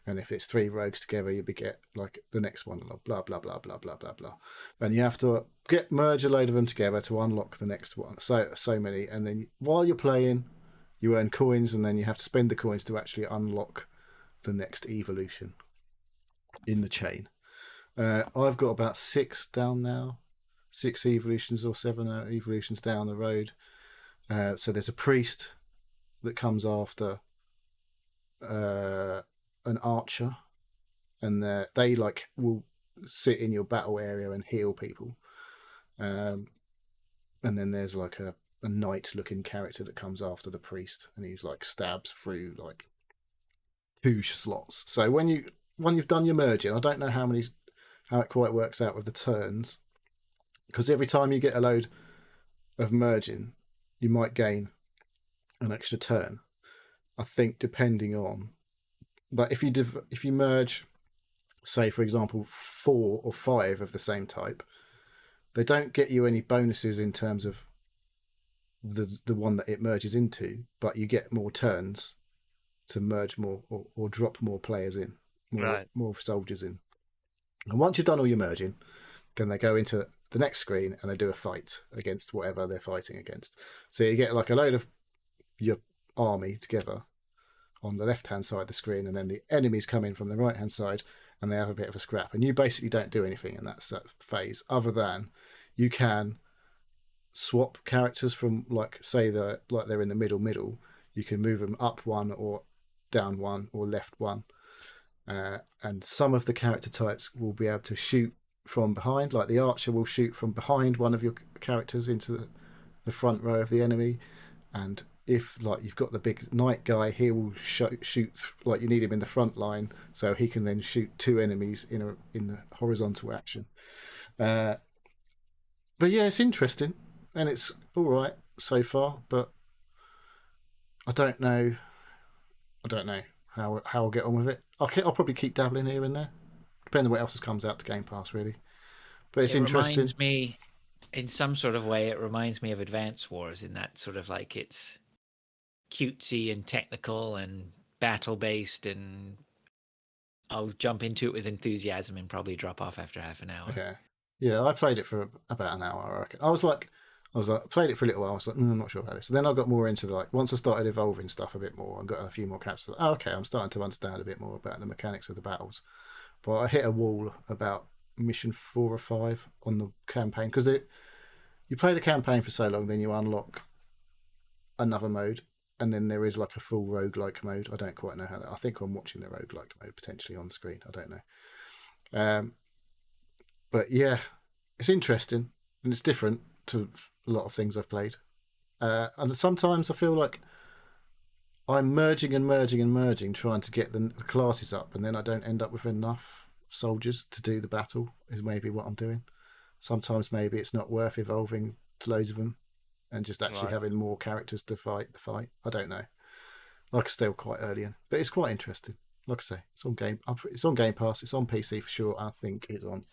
And if it's 3 rogues together, you get like the next one, blah blah blah blah blah blah blah. And you have to merge a load of them together to unlock the next one. So many, and then while you're playing, you earn coins, and then you have to spend the coins to actually unlock the next evolution in the chain. I've got about 6 down now, 6 evolutions or 7 evolutions down the road. So there's a priest that comes after an archer, and they will sit in your battle area and heal people. And then there's like a knight-looking character that comes after the priest, and he's like stabs through like 2 slots. So when you've done your merging, I don't know how it quite works out with the turns, because every time you get a load of merging, you might gain an extra turn. I think depending on, but if you merge, say for example 4 or 5 of the same type, they don't get you any bonuses in terms of the one that it merges into, but you get more turns to merge more or drop more players in, more soldiers in. And once you've done all your merging, then they go into the next screen and they do a fight against whatever they're fighting against. So you get like a load of your army together on the left-hand side of the screen, and then the enemies come in from the right-hand side, and they have a bit of a scrap. And you basically don't do anything in that phase, other than you can swap characters from, like, say they're in the middle. You can move them up 1 or down 1 or left 1. And some of the character types will be able to shoot from behind, like the archer will shoot from behind one of your characters into the front row of the enemy. And if like you've got the big knight guy, he will shoot like you need him in the front line, so he can then shoot 2 enemies in the horizontal action. But yeah, it's interesting and it's all right so far. But I don't know how I'll get on with it. I'll probably keep dabbling here and there, depending on what else comes out to Game Pass, really. But it's interesting. Reminds me, in some sort of way, it reminds me of Advance Wars in that sort of like it's cutesy and technical and battle based, and I'll jump into it with enthusiasm and probably drop off after half an hour. Yeah. I played it for about an hour, I reckon. I was like, played it for a little while. I was like, I'm not sure about this. And then I got more into once I started evolving stuff a bit more and got a few more characters. Okay, I'm starting to understand a bit more about the mechanics of the battles. But I hit a wall about mission 4 or 5 on the campaign, because you play the campaign for so long, then you unlock another mode, and then there is like a full roguelike mode. I don't quite know how that. I think I'm watching the roguelike mode potentially on screen. I don't know. But yeah, it's interesting and it's different to a lot of things I've played. And sometimes I feel like I'm merging, trying to get the classes up, and then I don't end up with enough soldiers to do the battle, is maybe what I'm doing. Sometimes maybe it's not worth evolving to loads of them and just actually having more characters to fight the fight. I don't know. Like, still quite early in, but it's quite interesting. Like I say, it's on Game Pass. It's on PC for sure. I think it's on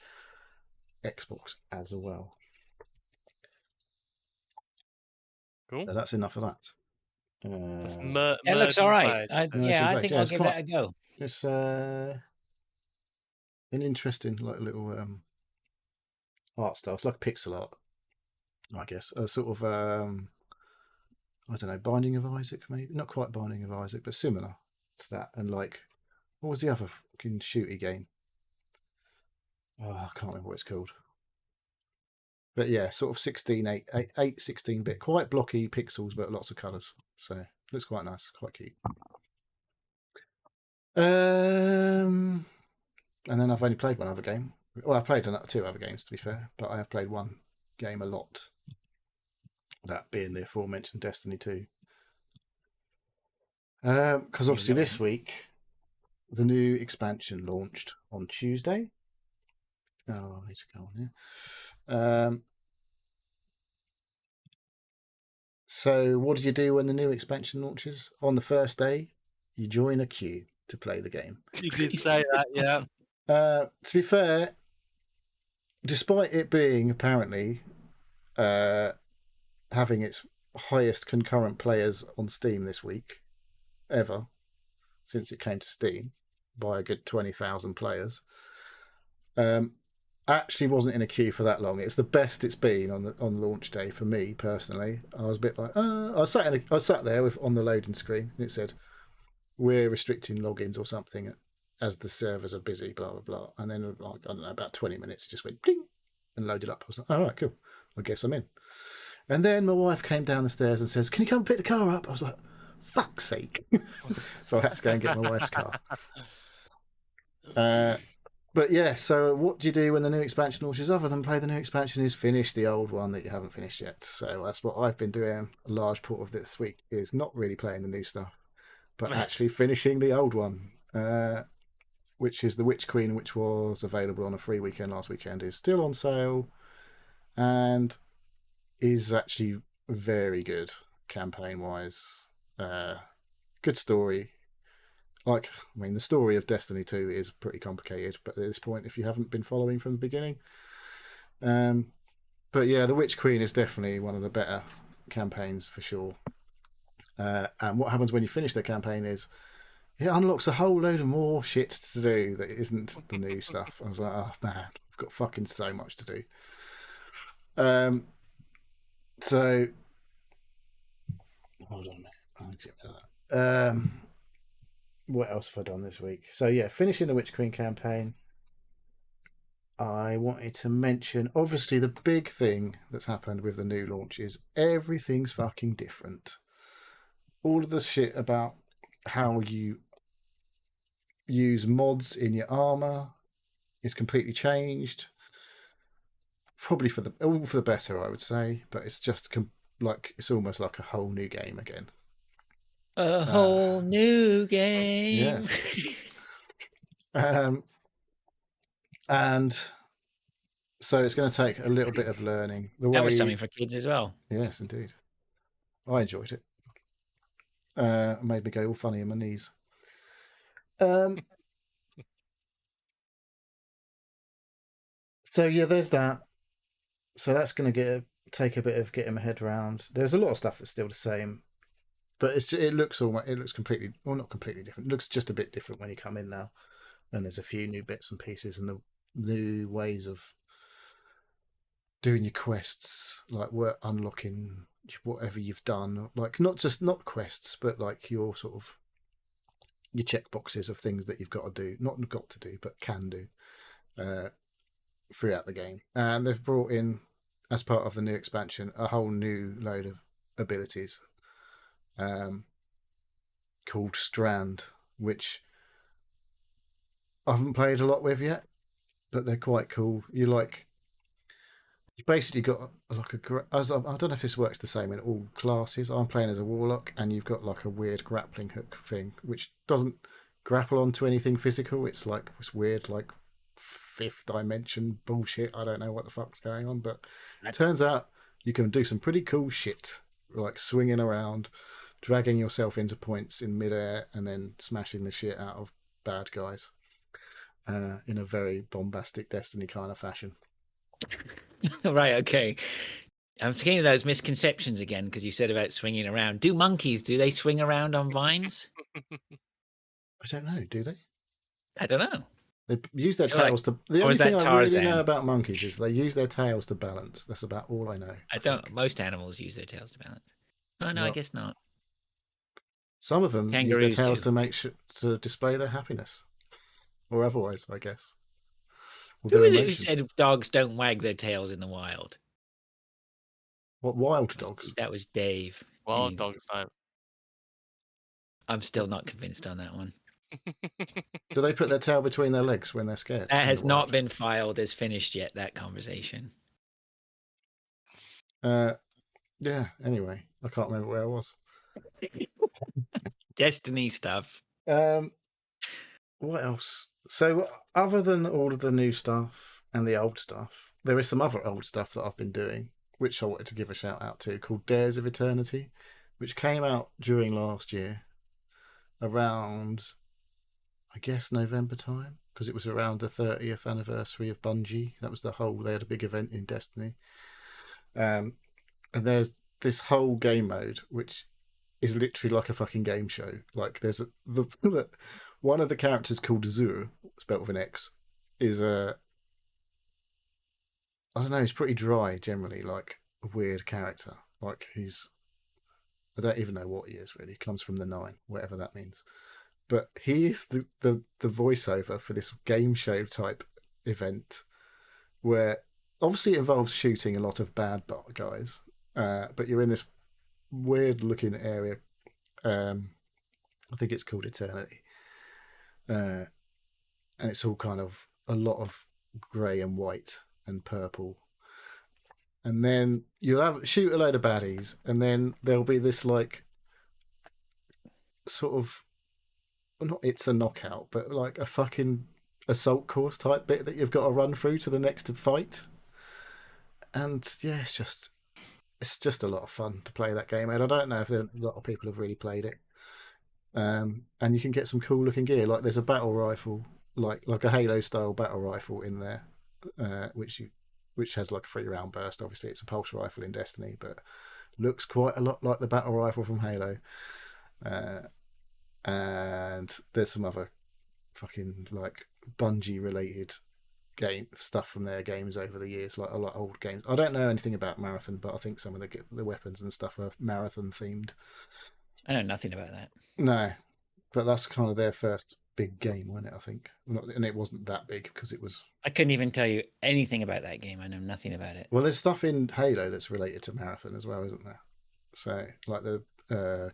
Xbox as well. Cool. So that's enough of that. It looks all right. I think I'll give that a go. It's an interesting little art style. It's like pixel art, I guess. A sort of I don't know, Binding of Isaac, maybe not quite Binding of Isaac, but similar to that. And like, what was the other fucking shooty game? Oh, I can't remember what it's called. But yeah, sort of 16-bit, quite blocky pixels, but lots of colours. So looks quite nice, quite cute. And then I've only played one other game. Well, I've played 2 other games, to be fair, but I have played one game a lot. That being the aforementioned Destiny 2. Because obviously this week, the new expansion launched on Tuesday. Oh, I need to go on here. So what did you do when the new expansion launches? On the first day, you join a queue to play the game. You did say that, yeah. To be fair, despite it being apparently having its highest concurrent players on Steam this week ever since it came to Steam by a good 20,000 players, actually wasn't in a queue for that long. It's the best it's been on launch day for me personally. I was a bit like, I sat there on the loading screen and it said, "We're restricting logins" or something as the servers are busy, blah blah blah. And then like, I don't know, about 20 minutes, it just went bling and loaded up. I was like, all right, cool. I guess I'm in. And then my wife came down the stairs and says, "Can you come and pick the car up?" I was like, fuck's sake. So I had to go and get my wife's car. But yeah, so what do you do when the new expansion launches other than play the new expansion? Is finish the old one that you haven't finished yet. So that's what I've been doing a large part of this week, is not really playing the new stuff, but actually finishing the old one, which is The Witch Queen, which was available on a free weekend last weekend, is still on sale and is actually very good campaign-wise. Good story. The story of Destiny 2 is pretty complicated, but at this point, if you haven't been following from the beginning. But yeah, The Witch Queen is definitely one of the better campaigns for sure. And what happens when you finish the campaign is it unlocks a whole load of more shit to do that isn't the new stuff. I was like, oh man, I've got fucking so much to do. So, hold on a minute. I'll get rid of that. What else have I done this week? So yeah, finishing the Witch Queen campaign. I wanted to mention, obviously, the big thing that's happened with the new launch is everything's fucking different. All of the shit about how you use mods in your armor is completely changed. Probably for the better, I would say, but it's just it's almost like a whole new game again. A whole new game. Yes. And so it's going to take a little bit of learning. That was something for kids as well. Yes, indeed. I enjoyed it. It made me go all funny in my knees. So yeah, there's that. So that's going to take a bit of getting my head around. There's a lot of stuff that's still the same, but it looks completely, well, not completely different. It looks just a bit different when you come in now, and there's a few new bits and pieces and the new ways of doing your quests, like we're unlocking whatever you've done, like not quests, but like your sort of your check boxes of things that you've got to do, not got to do, but can do throughout the game. And they've brought in, as part of the new expansion, a whole new load of abilities called Strand, which I haven't played a lot with yet, but they're quite cool. You basically got I don't know if this works the same in all classes. I'm playing as a warlock, and you've got like a weird grappling hook thing, which doesn't grapple onto anything physical. It's like this weird, like fifth dimension bullshit. I don't know what the fuck's going on, but it turns out you can do some pretty cool shit, like swinging around, dragging yourself into points in midair, and then smashing the shit out of bad guys in a very bombastic Destiny kind of fashion. Right, okay. I'm thinking of those misconceptions again, because you said about swinging around. Do they swing around on vines? I don't know, do they? I don't know. They use their tails to... The only thing I really know about monkeys is they use their tails to balance. That's about all I know. Most animals use their tails to balance. Oh, no, I guess not. Some of them use their tails to display their happiness. Or otherwise, I guess. Who is it who said dogs don't wag their tails in the wild? What, wild dogs? That was Dave. Wild dogs don't. I'm still not convinced on that one. Do they put their tail between their legs when they're scared? That has not been filed as finished yet, that conversation. Yeah. Anyway, I can't remember where I was. Destiny stuff. What else? So, other than all of the new stuff and the old stuff, there is some other old stuff that I've been doing, which I wanted to give a shout out to, called Dares of Eternity, which came out during last year, around, I guess, November time, because it was around the 30th anniversary of Bungie. That was they had a big event in Destiny. And there's this whole game mode, which is literally like a fucking game show. Like there's one of the characters called Zur, spelled with an X, is I don't know, he's pretty dry generally, like a weird character. Like I don't even know what he is really. He comes from the Nine, whatever that means. But he is the voiceover for this game show type event where obviously it involves shooting a lot of bad guys, but you're in this weird looking area. I think it's called Eternity, and it's all kind of a lot of grey and white and purple. And then you'll shoot a load of baddies, and then there'll be this like sort of not it's a knockout, but like a fucking assault course type bit that you've got to run through to the next fight. And yeah, it's just a lot of fun to play that game. And I don't know if a lot of people have really played it. And you can get some cool looking gear. Like there's a battle rifle, like a Halo style battle rifle in there, which has like a 3-round burst. Obviously, it's a pulse rifle in Destiny, but looks quite a lot like the battle rifle from Halo. And there's some other fucking like Bungie related game stuff from their games over the years, like a lot of old games. I don't know anything about Marathon, but I think some of the weapons and stuff are Marathon themed. I know nothing about that. No, but that's kind of their first big game, wasn't it? I think, and it wasn't that big because it was. I couldn't even tell you anything about that game. I know nothing about it. Well, there's stuff in Halo that's related to Marathon as well, isn't there? So, like the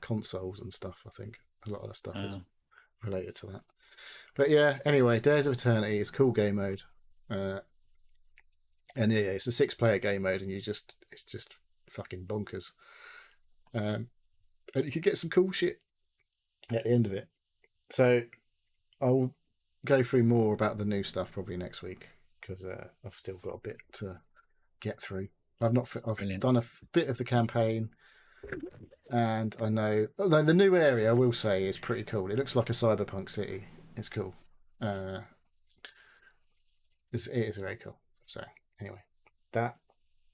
consoles and stuff, I think a lot of the stuff is related to that. But yeah, anyway, Dares of Eternity is cool game mode. And yeah, it's a 6-player game mode, and it's just fucking bonkers. And you can get some cool shit at the end of it. So I'll go through more about the new stuff probably next week because I've still got a bit to get through. I've Brilliant. done a bit of the campaign, and I know the new area I will say is pretty cool. It looks like a cyberpunk city. It's cool. It is very cool. So anyway, that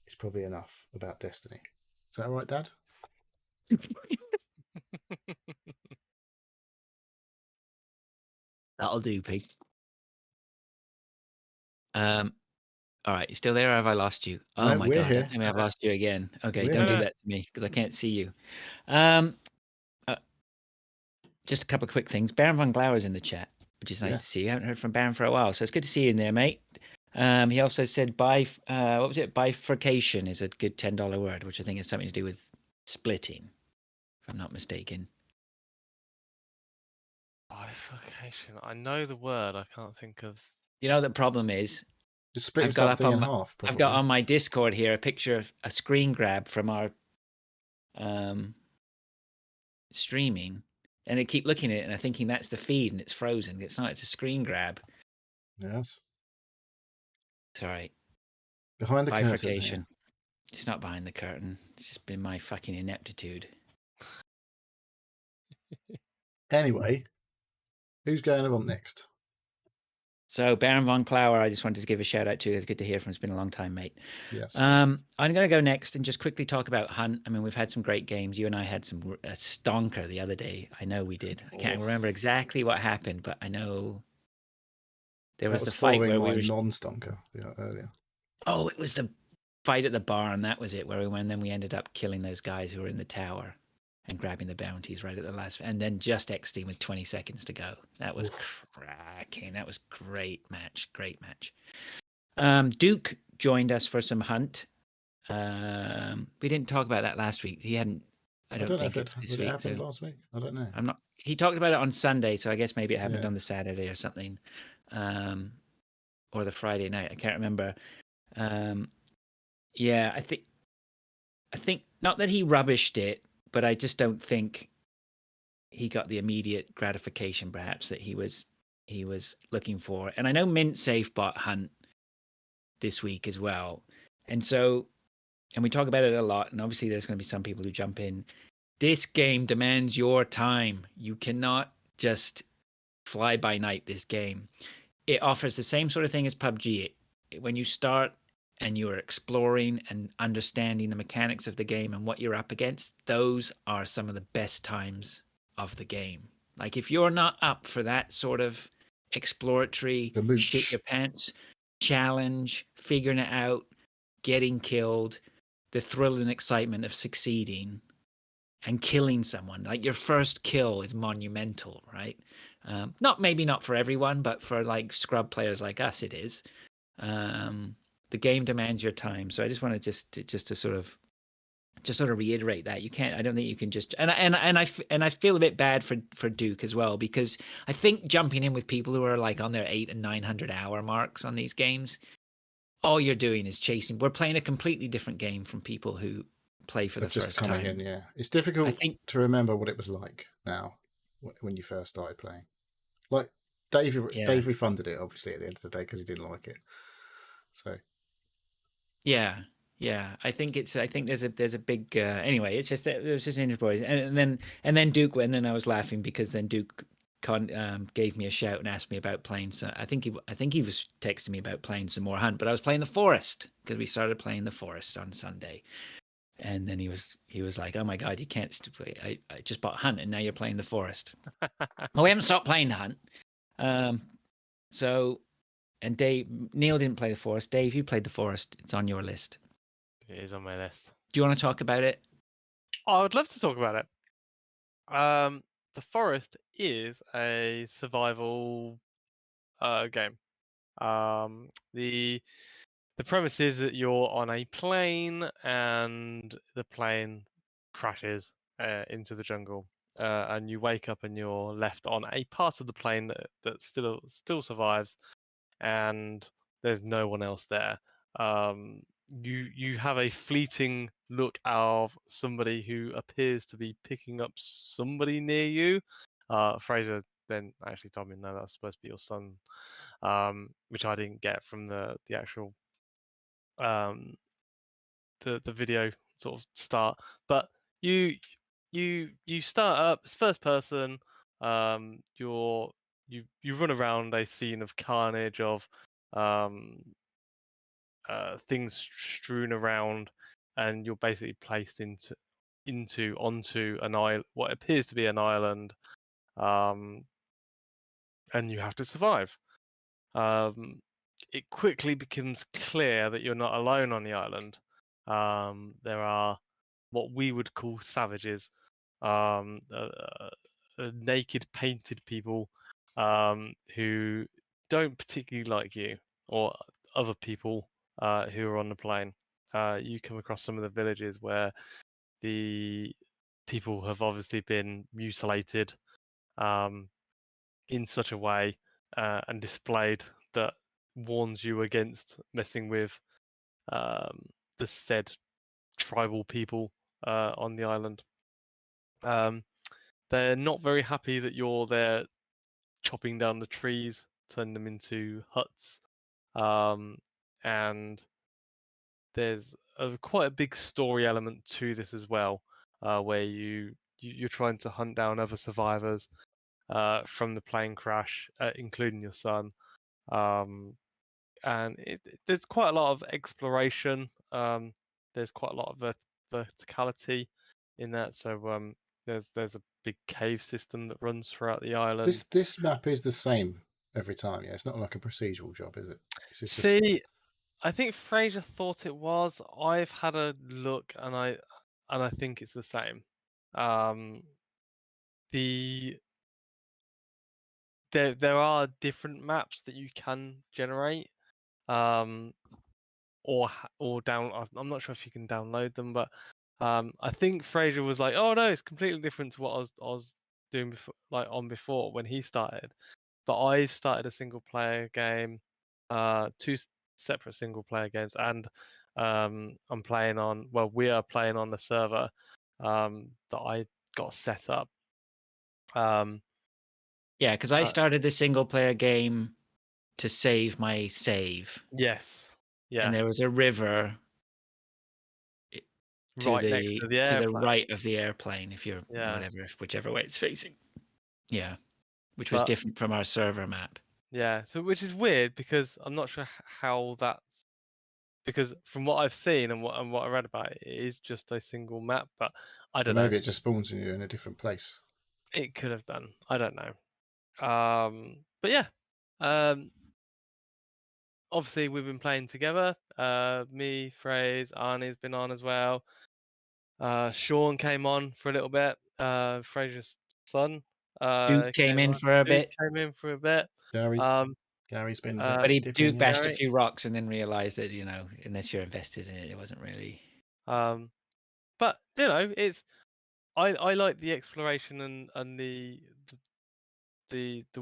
is probably enough about Destiny. Is that all right, Dad? That'll do, Pig. All right, you still there, or have I lost you? Oh No, my we're god! here. Don't tell me I've lost you again. Okay, We're don't do here. that to me because I can't see you. Just a couple of quick things. Baron von Glauer's in the chat, which is nice Yeah. to see. I haven't heard from Baron for a while, so it's good to see you in there, mate. He also said what was it? Bifurcation is a good $10 word, which I think is something to do with splitting, if I'm not mistaken. Bifurcation. I know the word. I can't think of. You know, the problem is Just splitting I've got up something on in half. Probably. I've got on my Discord here a picture of a screen grab from our streaming, and I keep looking at it and I'm thinking that's the feed and it's frozen. It's not. It's a screen grab. Yes. It's all right. Behind the Bifurcation. curtain. It's not behind the curtain. It's just been my fucking ineptitude. Anyway, who's going on next? So Baron von Klauer, I just wanted to give a shout out to. It's good to hear from. It's been a long time, mate. Yes. I'm going to go next and just quickly talk about Hunt. I mean, we've had some great games. You and I had a stonker the other day. I know we did. I can't remember exactly what happened, but I know there was the fight where we were non-stonker earlier. Oh, it was the fight at the barn. That was it. Then we ended up killing those guys who were in the tower and grabbing the bounties right at the last, and then just exiting with 20 seconds to go. That was cracking. That was great match. Duke joined us for some Hunt. We didn't talk about that last week. He hadn't. I don't think it this week. happened last week. I don't know. I'm not. He talked about it on Sunday, so I guess maybe it happened on the Saturday or something, or the Friday night. I can't remember. Yeah, I think I think not that he rubbished it, but I just don't think he got the immediate gratification perhaps that he was looking for. And I know Mint Safe bought Hunt this week as well. And so, and we talk about it a lot, and obviously there's going to be some people who jump in. This game demands your time. You cannot just fly by night this game. It offers the same sort of thing as PUBG. When you start and you're exploring and understanding the mechanics of the game and what you're up against, those are some of the best times of the game. Like if you're not up for that sort of exploratory The mooch. shit your pants challenge, figuring it out, getting killed, the thrill and excitement of succeeding and killing someone, like your first kill is monumental, right? Maybe not for everyone, but for like scrub players like us, it is. The game demands your time, so I just want to sort of reiterate that you can't. I don't think you can just and I feel a bit bad for Duke as well, because I think jumping in with people who are like on their 800 and 900 hour marks on these games, all you're doing is chasing. We're playing a completely different game from people who play for the just first coming time. in, yeah. It's difficult I think to remember what it was like now when you first started playing. Like Dave refunded it obviously at the end of the day because he didn't like it. So yeah. I think there's a big anyway. It was just interesting, boys, and then Duke went. And then I was laughing because then Duke gave me a shout and asked me about playing. So I think he was texting me about playing some more Hunt, but I was playing the Forest because we started playing the Forest on Sunday. And then he was like, "Oh my God, you can't! I just bought Hunt, and now you're playing the Forest." Well, we haven't stopped playing Hunt. So, and Neil didn't play the Forest. Dave, you played the Forest. It's on your list. It is on my list. Do you want to talk about it? I would love to talk about it. The Forest is a survival game. The premise is that you're on a plane and the plane crashes into the jungle, and you wake up and you're left on a part of the plane that still survives, and there's no one else there. You have a fleeting look of somebody who appears to be picking up somebody near you. Fraser then actually told me, no, that's supposed to be your son, which I didn't get from the actual the video sort of start. But you start up, it's first person. You run around a scene of carnage, of things strewn around, and you're basically placed onto an island, what appears to be an island, and you have to survive. It quickly becomes clear that you're not alone on the island. There are what we would call savages, naked, painted people who don't particularly like you or other people who are on the plane. You come across some of the villages where the people have obviously been mutilated in such a way and displayed that warns you against messing with the said tribal people on the island. They're not very happy that you're there chopping down the trees, turning them into huts, and there's quite a big story element to this as well, where you're trying to hunt down other survivors from the plane crash, including your son. And there's quite a lot of exploration. There's quite a lot of verticality in that. So there's a big cave system that runs throughout the island. this map is the same every time. Yeah, it's not like a procedural job, is it? See, I think Fraser thought it was. I've had a look, and I think it's the same. There are different maps that you can generate, or down. I'm not sure if you can download them, but I think Fraser was like, "Oh no, it's completely different to what I was doing before, before when he started." But I started a single player game, two separate single player games, and I'm playing on. Well, we are playing on the server that I got set up. Yeah, because I Uh, started the single player game to save my save, yes. Yeah. and there was a river to Right next to the the airplane. right of the airplane, if you're Yeah. whichever way it's facing. Yeah, which was But different from our server map. yeah, so which is weird because I'm not sure how that's because from what I've seen and what I read about it, it is just a single map, but I Or don't know. maybe it just spawns you in a different place. It could have done. I don't know. But yeah. Um, obviously we've been playing together. Me, Fraze, Arnie's been on as well. Sean came on for a little bit. Fraser's son. Duke came in on. for a Duke bit, came in for a bit. Gary, Um, Gary's been uh, but he dipping Duke in. bashed a Gary. few rocks and then realized that unless you're invested in it, it wasn't really. But it's I like the exploration and the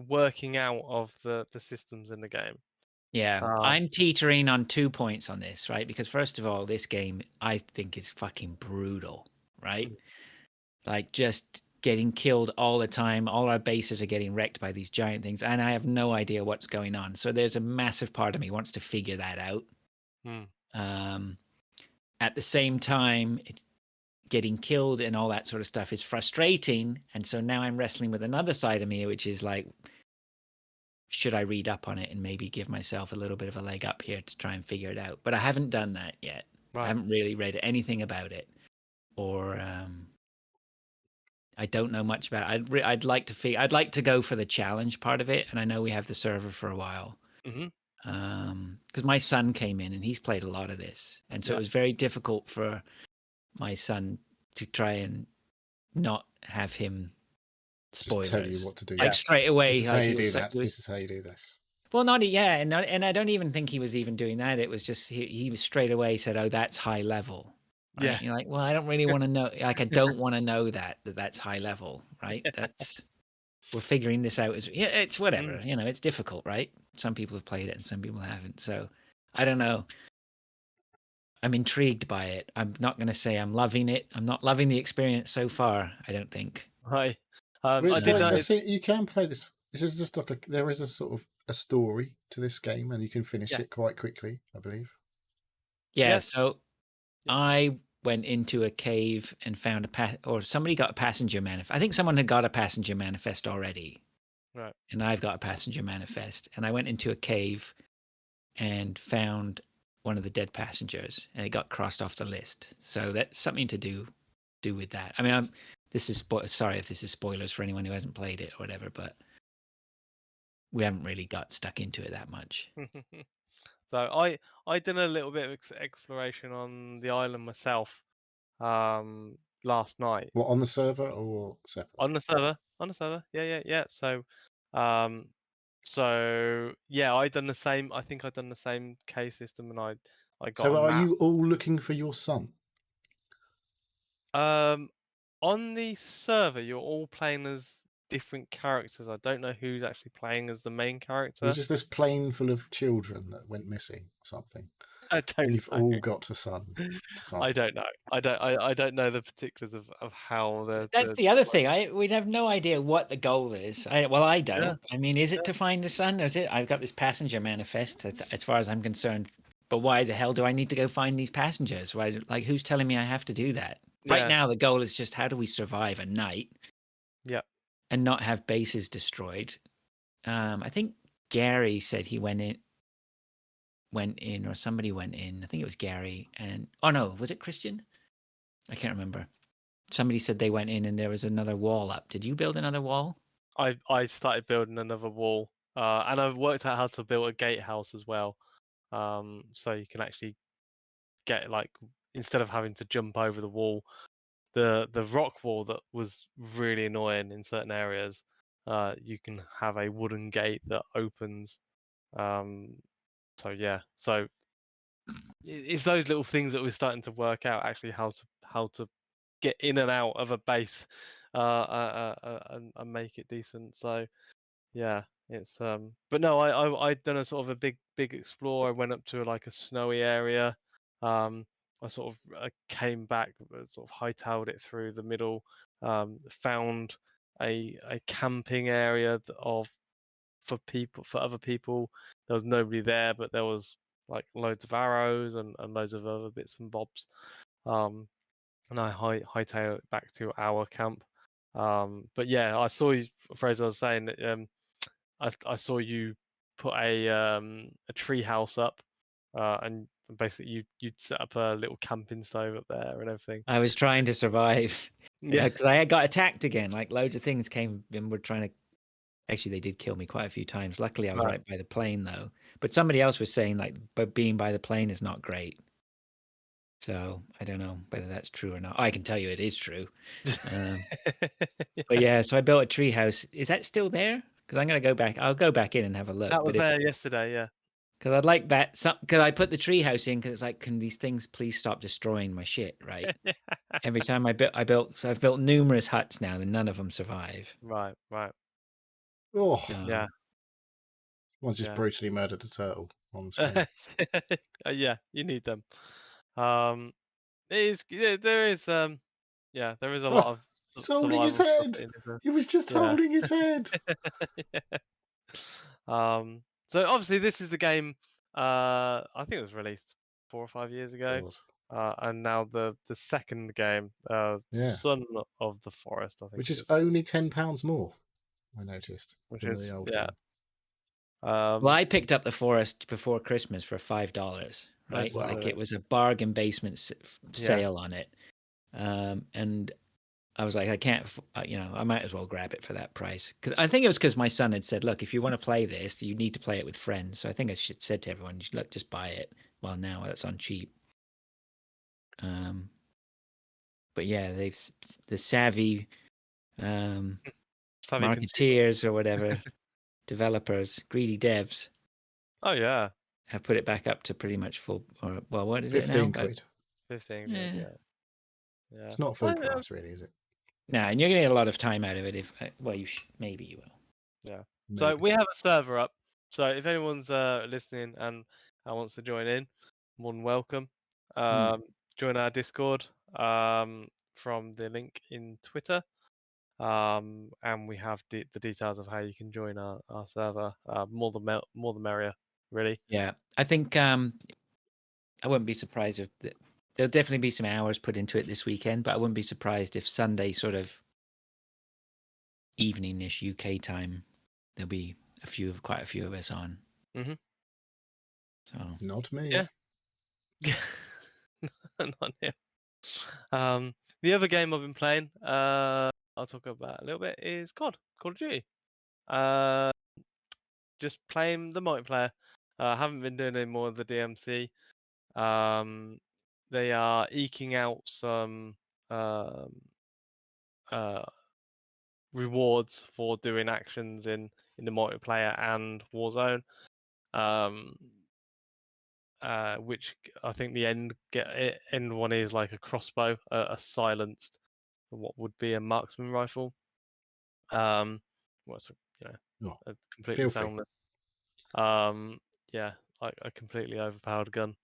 working out of the systems in the game. Yeah, Um, I'm teetering on 2 points on this, right? Because first of all, this game I think is fucking brutal, right? Mm. Like just getting killed all the time. All our bases are getting wrecked by these giant things, and I have no idea what's going on. So there's a massive part of me wants to figure that out. mm, Um, at the same time, getting killed and all that sort of stuff is frustrating, and so now I'm wrestling with another side of me, which is like, should I read up on it and maybe give myself a little bit of a leg up here to try and figure it out? But I haven't done that yet. I right. haven't really read anything about it, or I don't know much about it. I'd like to I'd like to go for the challenge part of it, and I know we have the server for a while. Hmm. Because my son came in and he's played a lot of this, and so Yeah. it was very difficult for my son to try and not have him spoilers. Just tell you what to do. Like straight away, This is how like you he do was, that. he was This is how you do this. well, not yeah, and I don't even think he was even doing that. It was just he was straight away said, "Oh, that's high level." Right? Yeah. You're like, well, I don't really want to know. Like, I don't want to know that's high level, right? That's we're figuring this out. As yeah, it's whatever. Mm. It's difficult, right? Some people have played it and some people haven't. So I don't know. I'm intrigued by it. I'm not going to say I'm loving it. I'm not loving the experience so far. I don't think. Right. Well, I it's did like I notice. see you can play this. This is just like there is a sort of a story to this game, and you can finish Yeah. it quite quickly, I believe. Yeah. Yes. So Yeah. I went into a cave and found or somebody got a passenger manifest. I think someone had got a passenger manifest already. Right. And I've got a passenger manifest. And I went into a cave and found one of the dead passengers, and it got crossed off the list. So that's something to do with that. I mean, this is sorry if this is spoilers for anyone who hasn't played it or whatever, but we haven't really got stuck into it that much. So I did a little bit of exploration on the island myself last night What, on the server or separate? on the server. Yeah. Um so yeah, I done the same. I think I done the same cave system, and I got So a are map. you all looking for your son? On the server, you're all playing as different characters. I don't know who's actually playing as the main It character. was just this plane full of children that went missing or something. I And don't you've know. all got a son to find. I don't know. I don't know the particulars of how That's the other thing. We'd have no idea what the goal is. I Yeah. don't. I mean, is it to find a son? Or is it? I've got this passenger manifest, as far as I'm concerned. But why the hell do I need to go find these passengers? Why? Like, who's telling me I have to do that? Right Yeah. now, the goal is just how do we survive a night? Yeah. And not have bases destroyed. I think Gary said he went in, or somebody went in. I think it was Gary. And oh no, was it Christian? I can't remember. Somebody said they went in and there was another wall up. Did you build another wall? I started building another wall, and I've worked out how to build a gatehouse as well. So you can actually get instead of having to jump over the wall, the rock wall that was really annoying in certain areas, you can have a wooden gate that opens. So yeah, so it's those little things that we're starting to work out actually how to get in and out of a base, and make it decent. So yeah, it's but no, I done a sort of a big explore. I went up to like a snowy area, I sort of came back, sort of hightailed it through the middle, found a camping area for other people. There was nobody there, but there was like loads of arrows and loads of other bits and bobs. And I hightailed it back to our camp. But yeah, I saw you, Fraser. I was saying that I saw you put a tree house up, and basically you'd set up a little camping stove up there and everything. I was trying to survive. Yeah. Because I got attacked again. Like loads of things came and were trying to. Actually, they did kill me quite a few times. Luckily, I was Right. right by the plane though. But somebody else was saying like, but being by the plane is not great. So I don't know whether that's true or not. I can tell you it is true. But yeah, so I built a tree house. Is that still there? Because I'm going to go back. I'll go back in and have a look. That was But there yesterday. Yeah. because I'd like that. Because I put the tree house in because it's like, can these things please stop destroying my shit? Right. Every time I built. So I've built numerous huts now, and none of them survive. Right. Right. Oh, Yeah. one's just Yeah. brutally murdered a turtle on screen. Yeah, you need them. There is there is a lot of He's holding his survival stuff head. in there. He was just Yeah. holding his head. So obviously this is the game. I think it was released 4 or 5 years ago, God. and now the second game, Yeah. Son of the Forest, I think, Which it is is, only £10 more, I noticed, which than is the old yeah. game. Well, I picked up the forest before Christmas for $5. Right, Wow. like it was a bargain basement Yeah. sale on it, and I was like, I can't, I might as well grab it for that price. Because I think it was because my son had said, look, if you want to play this, you need to play it with friends. So I think I said to everyone, look, just buy it. Well, now it's on cheap. But yeah, the savvy Savvy marketeers or whatever, developers, greedy devs Oh yeah, have put it back up to pretty much full. Or well, what is it 15 now? About quid. 15 Yeah. quid, yeah. It's not full price, really, is it? No, and you're gonna get a lot of time out of it. If well, maybe you will. Yeah. Maybe. So we have a server up. So if anyone's listening and wants to join in, more than welcome. Join our Discord from the link in Twitter. And we have the details of how you can join our server. More the merrier, really. Yeah, I think I wouldn't be surprised if there'll definitely be some hours put into it this weekend, but I wouldn't be surprised if Sunday sort of evening-ish UK time, there'll be quite a few of us on. Mm-hmm. So not me. Yeah. Not here. The other game I've been playing, I'll talk about a little bit, is Call of Duty. Just playing the multiplayer. I haven't been doing any more of the DMC. They are eking out some rewards for doing actions in the multiplayer and Warzone. Which I think the end one is like a crossbow, a silenced, what would be a marksman rifle. What's a completely soundless. Yeah, a completely overpowered gun.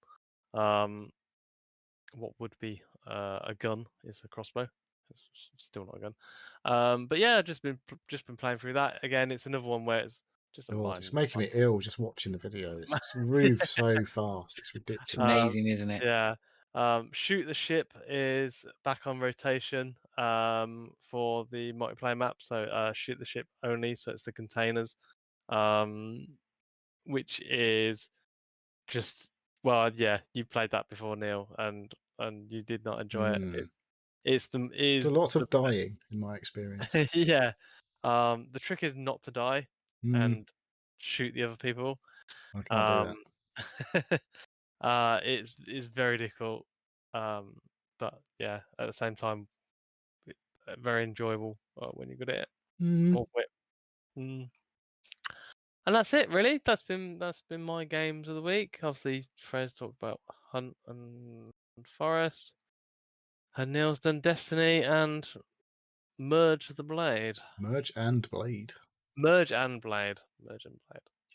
What would be a gun is a crossbow. It's still not a gun. But yeah, just been playing through that again. It's another one where it's just a God, it's making me ill just watching the videos. It's moved so fast. It's ridiculous. It's amazing, isn't it? Yeah. Shoot the Ship is back on rotation for the multiplayer map. So Shoot the Ship only. So it's the containers, which is just you played that before, Neil, and you did not enjoy it. It's a lot of dying in my experience. Yeah. The trick is not to die and shoot the other people. I can't do that. It's very difficult. But yeah, at the same time, very enjoyable when you're good at it. And that's it, really. That's been my games of the week. Obviously, Fred's talked about Hunt and Forest. And Neil's done Destiny and Merge the Blade. Merge and Blade. Merge and Blade.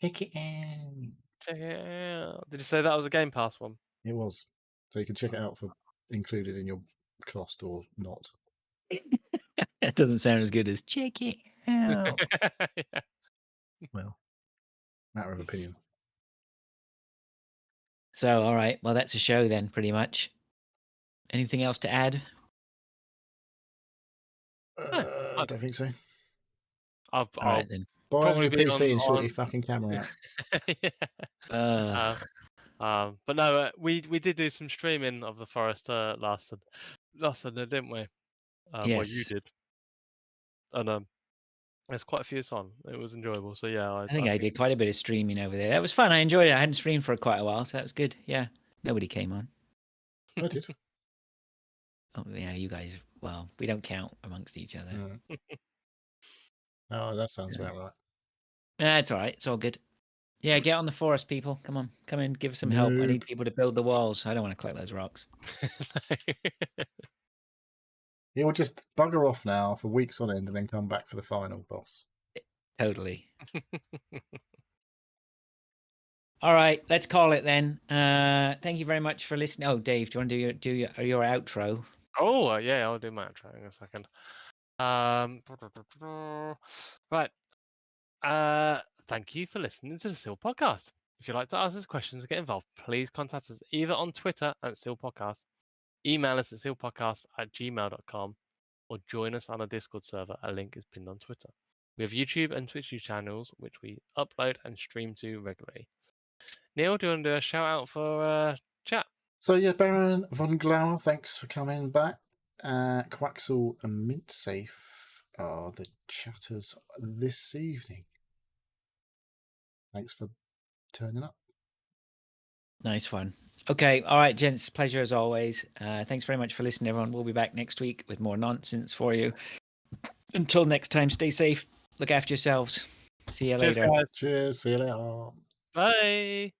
Check it out. Check it out. Did you say that was a Game Pass one? It was. So you can check it out for included in your cost or not. That doesn't sound as good as check it out. Yeah. Well, matter of opinion. So, all right. Well, that's a show then, pretty much. Anything else to add? I don't think so. I'll All right then. Buy a probably new be PC and sort on your fucking camera out. yeah. But no, we did do some streaming of the forest last Sunday, didn't we? Well, you Yes. did, and there's quite a few on. It was enjoyable. So yeah, I think I did quite a bit of streaming over there. That was fun. I enjoyed it. I hadn't streamed for quite a while, so that was good. Yeah. Nobody came on. I did. Oh, yeah, you guys. Well, we don't count amongst each other. Oh, that sounds about right. Yeah, it's all right. It's all good. Yeah, get on the forest, people. Come on. Come in, give us some help. I Nope. need people to build the walls. I don't want to collect those rocks. He will just bugger off now for weeks on end and then come back for the final boss. Totally. All right, let's call it then. Thank you very much for listening. Oh, Dave, do you want to do your outro? Oh yeah, I'll do my outro in a second. Right. Thank you for listening to the Seal Podcast. If you'd like to ask us questions or get involved, please contact us either on Twitter at Seal Podcast, email us at sealpodcast@gmail.com, or join us on a Discord server. A link is pinned on Twitter. We have YouTube and Twitch channels which we upload and stream to regularly. Neil, do you want to do a shout out for chat? So yeah, Baron von Glauer, thanks for coming back. Quaxel and Mintsafe are the chatters this evening. Thanks for turning up. Nice one. Okay, all right, gents. Pleasure as always. Thanks very much for listening, everyone. We'll be back next week with more nonsense for you. Until next time, stay safe. Look after yourselves. See you Cheers, later. guys. Cheers. See you later. Bye.